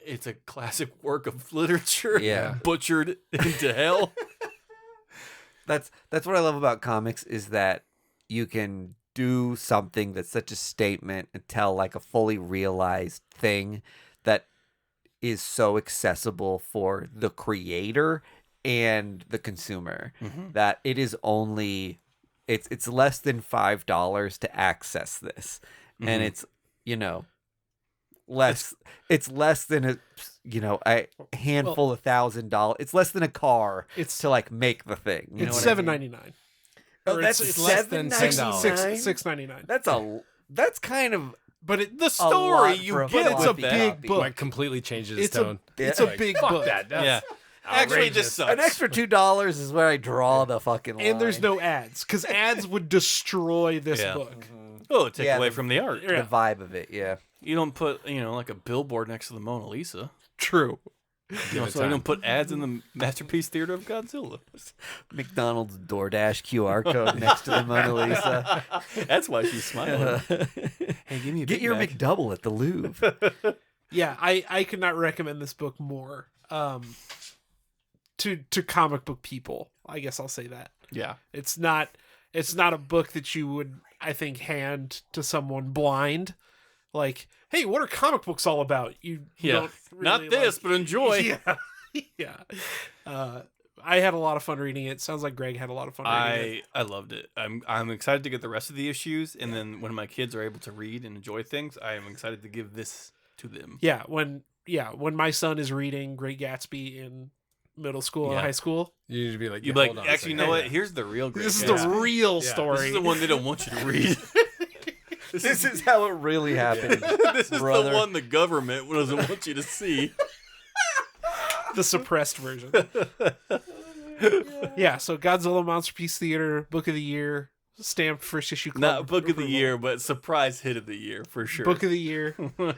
It's a classic work of literature. Yeah. Butchered into hell. That's what I love about comics is that you can do something that's such a statement and tell like a fully realized thing that is so accessible for the creator and the consumer that it is only it's less than $5 to access this, and it's less it's less than a handful of $1,000. It's less than a car. It's- to like make the thing. You know It's what I mean? $7.99. Oh, Or that's it's less than $10. $6.99. That's kind of But it, The a story lot you for a get, it's a floppy big copy. book. Like completely changes its It's a tone. it's a Like, big Fuck book. that. That's Yeah. Actually, outrageous. this sucks. An extra $2 is where I draw the fucking line. And there's no ads because ads would destroy this Yeah. book. Oh, take Yeah, away the- from the art. the vibe of it. Yeah, You don't put, like a billboard next to the Mona Lisa. True. So you don't put ads in the Masterpiece Theater of Godzilla. McDonald's DoorDash QR code next to the Mona Lisa. That's why she's smiling. Hey, give me a Get Big your Mac. McDouble at the Louvre. Yeah, I could not recommend this book more. To comic book people, I guess I'll say that. Yeah. It's not a book that you would, I think, hand to someone blind. Like, hey, what are comic books all about? You Yeah. don't Not really this, like- but enjoy. Yeah, yeah. I had a lot of fun reading it. Sounds like Greg had a lot of fun reading it. I loved it. I'm excited to get the rest of the issues, and then when my kids are able to read and enjoy things, I am excited to give this to them. Yeah, when my son is reading Great Gatsby in middle school and Yeah. hye school, You need to be like, You'd yeah, be hold like, on a actually, you know second. what? Here's the real Great this is Gatsby. the real Yeah. story. This is the one they don't want you to read. This is how it really happened. This is brother. the one the government doesn't want you to see. The suppressed version. Yeah, so Godzilla Monsterpiece Theater, Book of the Year, stamped first issue club. Not book of the approval. year, but surprise hit of the year for sure. Book of the Year. We'll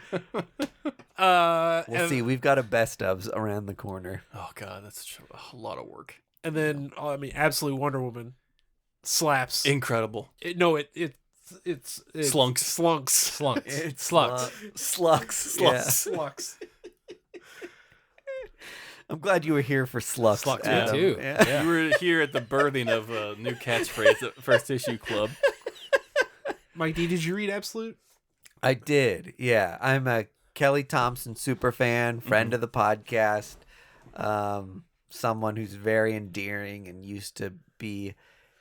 And, see. We've got a best ofs around the corner. Oh god, that's such a lot of work. and then absolutely Wonder Woman slaps. Incredible. It's Slunks. Slunks. Slunks. Slugs. Slugs. Yeah. Slunks. I'm glad you were here for Slux. Slux, me Adam. too. Yeah. You were here at the birthing of a new catchphrase at First Issue Club. Mike D, did you read Absolute? I did. Yeah, I'm a Kelly Thompson super fan, friend of the podcast, someone who's very endearing and used to be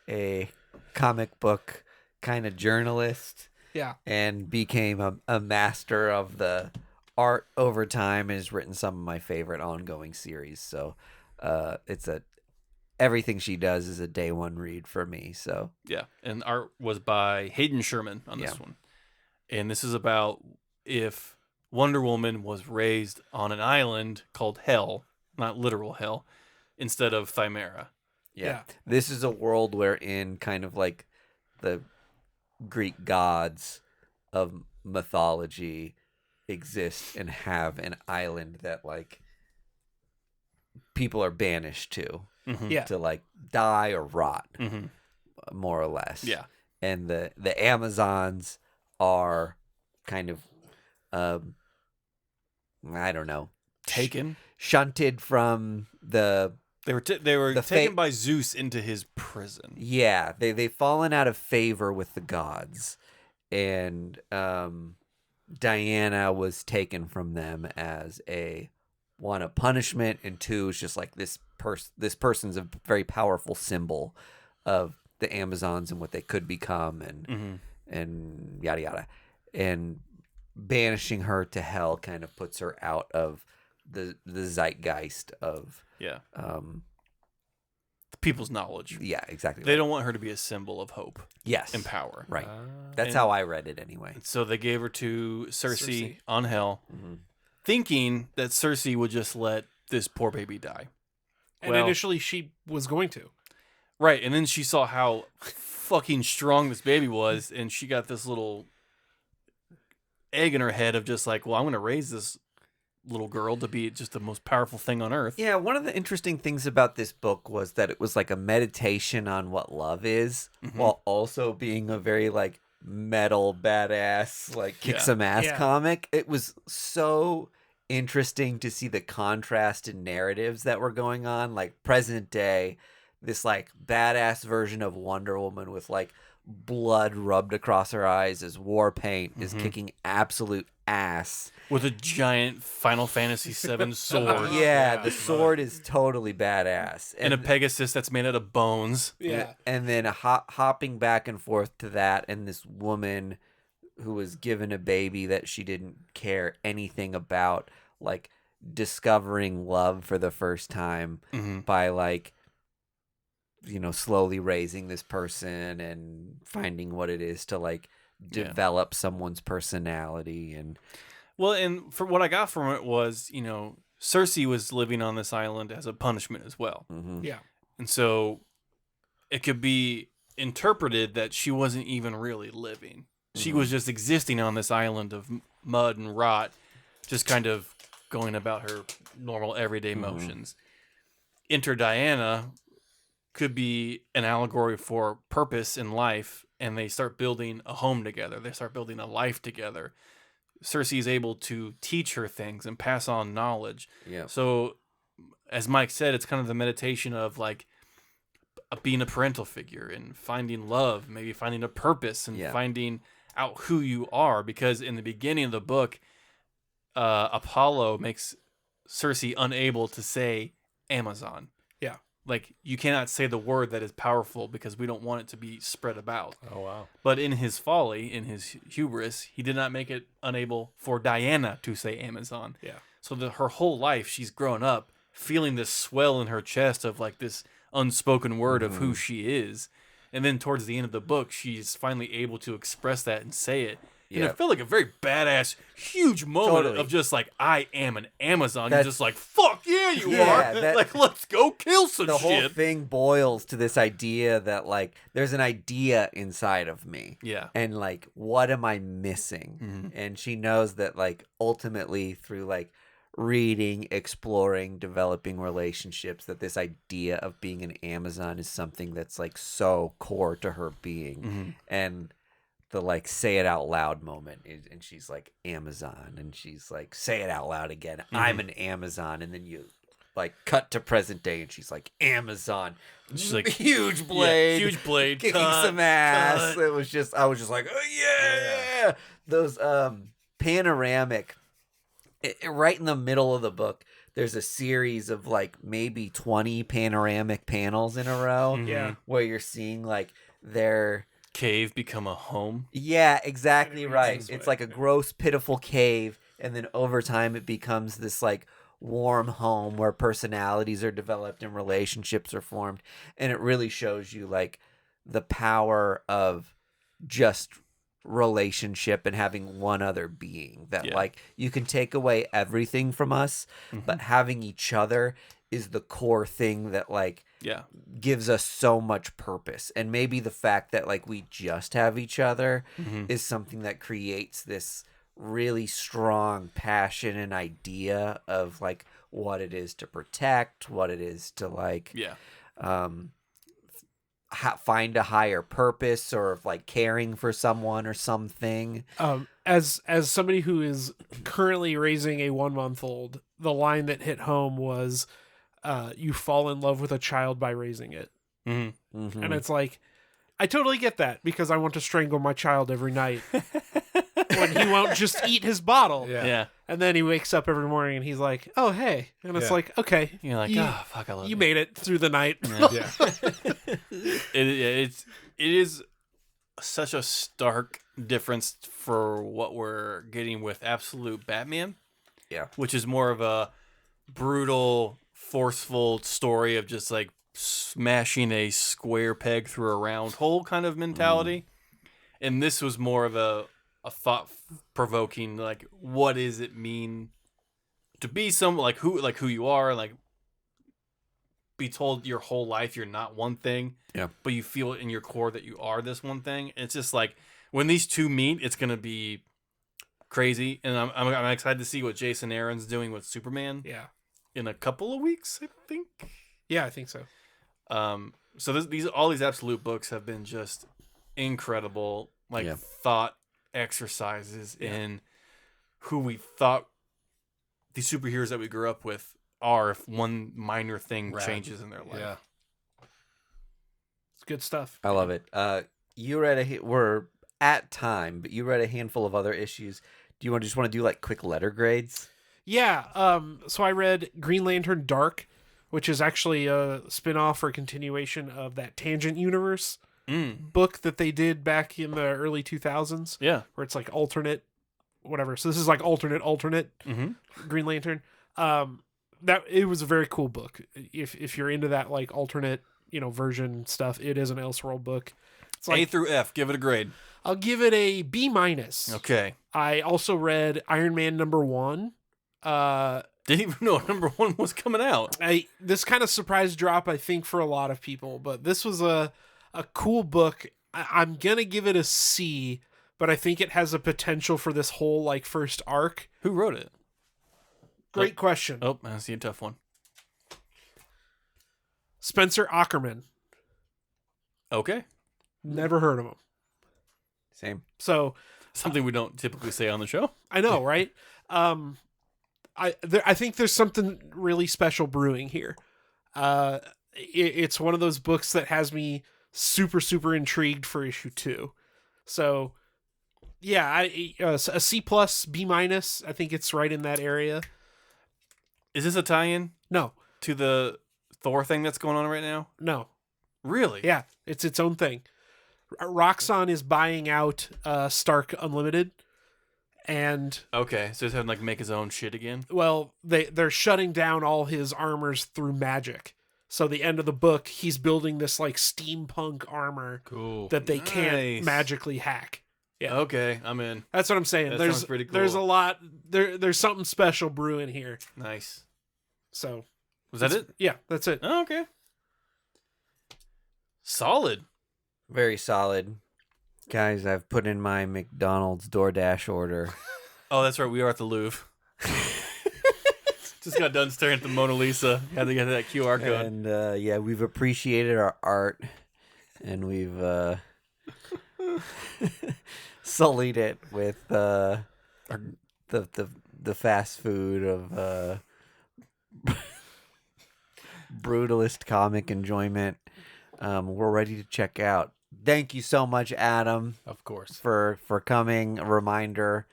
a comic book kind of journalist. Yeah. And became a master of the art over time and has written some of my favorite ongoing series. So everything she does is a day one read for me. So Yeah, and art was by Hayden Sherman on this one. And this is about if Wonder Woman was raised on an island called Hell, not literal hell, instead of Thymera. Yeah. This is a world wherein kind of like the Greek gods of mythology exist and have an island that like people are banished to Yeah. to like die or rot, Mm-hmm. more or less. Yeah. And the Amazons are kind of I don't know, Taken. shunted from the They were The taken by Zeus into his prison. yeah, they've fallen out of favor with the gods, and Diana was taken from them as a punishment, and two, it's just like this person's a very powerful symbol of the Amazons and what they could become, and yada yada, and banishing her to hell kind of puts her out of the zeitgeist of Yeah. People's knowledge. yeah, exactly. They don't want her to be a symbol of hope yes, and power. right. That's and- how I read it anyway. So they gave her to Cersei, Cersei. on Hell, thinking that Cersei would just let this poor baby die. And Well- initially she was going to. Right, and then she saw how fucking strong this baby was, and she got this little egg in her head of just like, well, I'm going to raise this little girl to be just the most powerful thing on earth. Yeah, one of the interesting things about this book was that it was like a meditation on what love is, while also being a very like metal badass, like kick Yeah. some ass Yeah. comic. It was so interesting to see the contrast in narratives that were going on, like present day, this like badass version of Wonder Woman with like blood rubbed across her eyes as war paint is kicking absolute ass. With a giant Final Fantasy VII sword. Yeah, the sword is totally badass. And a Pegasus that's made out of bones. Yeah. And then hopping back and forth to that, and this woman who was given a baby that she didn't care anything about, like discovering love for the first time by like, you know, slowly raising this person and finding what it is to like develop someone's personality. And Well, and for what I got from it was, you know, Cersei was living on this island as a punishment as well. Yeah. And so it could be interpreted that she wasn't even really living. She was just existing on this island of mud and rot, just kind of going about her normal everyday motions. Enter Diana could be an allegory for purpose in life, and they start building a home together. They start building a life together. Cersei is able to teach her things and pass on knowledge. yeah, So, as Mike said, it's kind of the meditation of like being a parental figure and finding love, maybe finding a purpose and Yeah. finding out who you are. Because in the beginning of the book, Apollo makes Cersei unable to say Amazon. Yeah. Like, you cannot say the word that is powerful because we don't want it to be spread about. Oh wow. But in his folly, in his hubris, he did not make it unable for Diana to say Amazon. Yeah. So her whole life, she's grown up feeling this swell in her chest of like this unspoken word of who she is. And then towards the end of the book, she's finally able to express that and say it. And Yeah. it felt like a very badass, huge moment Totally. of just like, I am an Amazon. That's- You're just like, fuck yeah, you Yeah, are. that- Like, let's go kill some the whole shit. thing boils to this idea that like there's an idea inside of me. Yeah. And like, what am I missing? And she knows that like ultimately through like reading, exploring, developing relationships, that this idea of being an Amazon is something that's like so core to her being. And the like say it out loud moment is, and she's like Amazon, and she's like say it out loud again, I'm an Amazon, and then you like cut to present day, and she's like Amazon, She's like, huge blade, huge blade, kicking cut, some ass. cut. It was just, I was just like, oh yeah, those panoramic. Right in the middle of the book, there's a series of like maybe 20 panoramic panels in a row Yeah. where you're seeing like their Cave become a home. yeah, exactly It right. reads It's way. like a gross, pitiful cave, and then over time it becomes this like warm home where personalities are developed and relationships are formed, and it really shows you like the power of just relationship and having one other being that Yeah. like you can take away everything from us, but having each other is the core thing that like Yeah. gives us so much purpose. And maybe the fact that like we just have each other is something that creates this really strong passion and idea of like what it is to protect, what it is to like Yeah. find a higher purpose, or of like caring for someone or something. As somebody who is currently raising a 1-month-old, the line that hit home was, "You fall in love with a child by raising it," Mm-hmm. and it's like, I totally get that because I want to strangle my child every night when he won't just eat his bottle. Yeah. And then he wakes up every morning and he's like, "Oh hey," and it's Yeah. like, okay, You're like, you, fuck, I love you made it through the night. Yeah. It is such a stark difference for what we're getting with Absolute Batman. Yeah. Which is more of a brutal, forceful story of just like smashing a square peg through a round hole kind of mentality. And this was more of a thought provoking, like, what does it mean to be some like who you are, like be told your whole life you're not one thing, but you feel it in your core that you are this one thing. And it's just like when these two meet, it's gonna be crazy. And I'm excited to see what Jason Aaron's doing with Superman Yeah, in a couple of weeks, I think. yeah, I think so. So all these Absolute books have been just incredible, like Yeah. thought exercises in who we thought the superheroes that we grew up with are if one minor thing Rad. changes in their life. Yeah. It's good stuff. I love it. You read we're at time, but you read a handful of other issues. Do you just want to do like quick letter grades? Yeah. So I read Green Lantern Dark, which is actually a spin-off or continuation of that Tangent Universe book that they did back in the early 2000s, Yeah. where it's like alternate whatever. So this is like alternate Mm-hmm. Green Lantern. That it was a very cool book. If you're into that like alternate, version stuff, it is an Elseworld book. It's like A through F, give it a grade. I'll give it a B-. Okay. I also read Iron Man #1. Didn't even know #1 was coming out. This kind of surprise drop, I think, for a lot of people, but this was a cool book. I'm gonna give it a C, but I think it has a potential for this whole like first arc. Who wrote it? Great question. Oh, I see a tough one. Spencer Ackerman. Okay. Never heard of him. Same. So Something we don't typically say on the show. I know, right? I think there's something really special brewing here. It's one of those books that has me super, super intrigued for issue 2. So, yeah, a C+, B-. I think it's right in that area. Is this a tie-in No, to the Thor thing that's going on right now? no. Really? Yeah, it's its own thing. Roxxon is buying out Stark Unlimited, and Okay, so he's having like make his own shit again. well, they're shutting down all his armors through magic. So the end of the book, he's building this like steampunk armor Cool. that they Nice. can't magically hack. Yeah. Okay, I'm in. That's what I'm saying. That there's sounds pretty there's a cool. lot there's something special brewing here. Nice. So Was that it? yeah, that's it. Oh, okay. Solid. Very solid. Guys, I've put in my McDonald's DoorDash order. Oh, that's right. We are at the Louvre. Just got done staring at the Mona Lisa. Had to get that QR code. And yeah, we've appreciated our art, and we've sullied it with the fast food of brutalist comic enjoyment. We're ready to check out. Thank you so much, Adam, Of course. for coming. A reminder,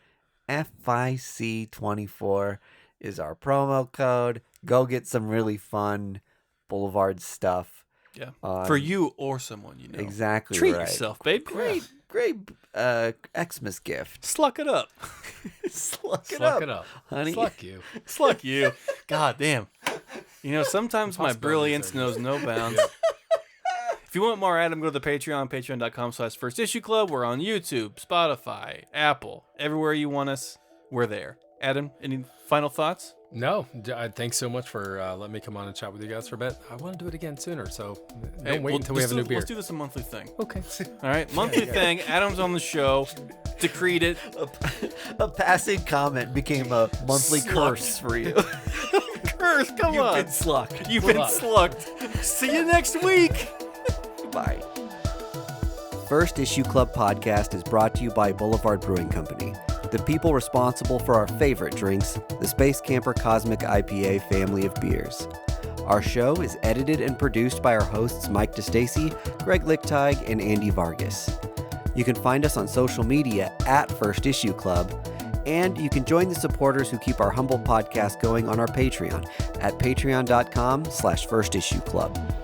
FIC24 is our promo code. Go get some really fun Boulevard stuff. Yeah. on- For you or someone you know. Exactly Treat right. yourself, babe. Great Xmas gift. Sluck it up. Sluck it Sluck up, it up. honey. Sluck you. Sluck you. God damn. You know, sometimes my Possibilities brilliance are knows no bounds. If you want more Adam, go to the Patreon, patreon.com/firstissueclub. We're on YouTube, Spotify, Apple, everywhere you want us, we're there. Adam, any final thoughts? No, thanks so much for letting me come on and chat with you guys for a bit. I want to do it again sooner, so don't wait until we have a new beer. Let's do this a monthly thing. Okay. All right, monthly thing. Adam's on the show. Decreed it. A passing comment became a monthly curse for you. Curse, come You've on. been slucked. You've been slucked. See you next week. Bye. First Issue Club podcast is brought to you by Boulevard Brewing Company, the people responsible for our favorite drinks, the Space Camper Cosmic IPA family of beers. Our show is edited and produced by our hosts Mike DeStacy, Greg Lichtig, and Andy Vargas. You can find us on social media at First Issue Club, and you can join the supporters who keep our humble podcast going on our Patreon at patreon.com/firstissueclub.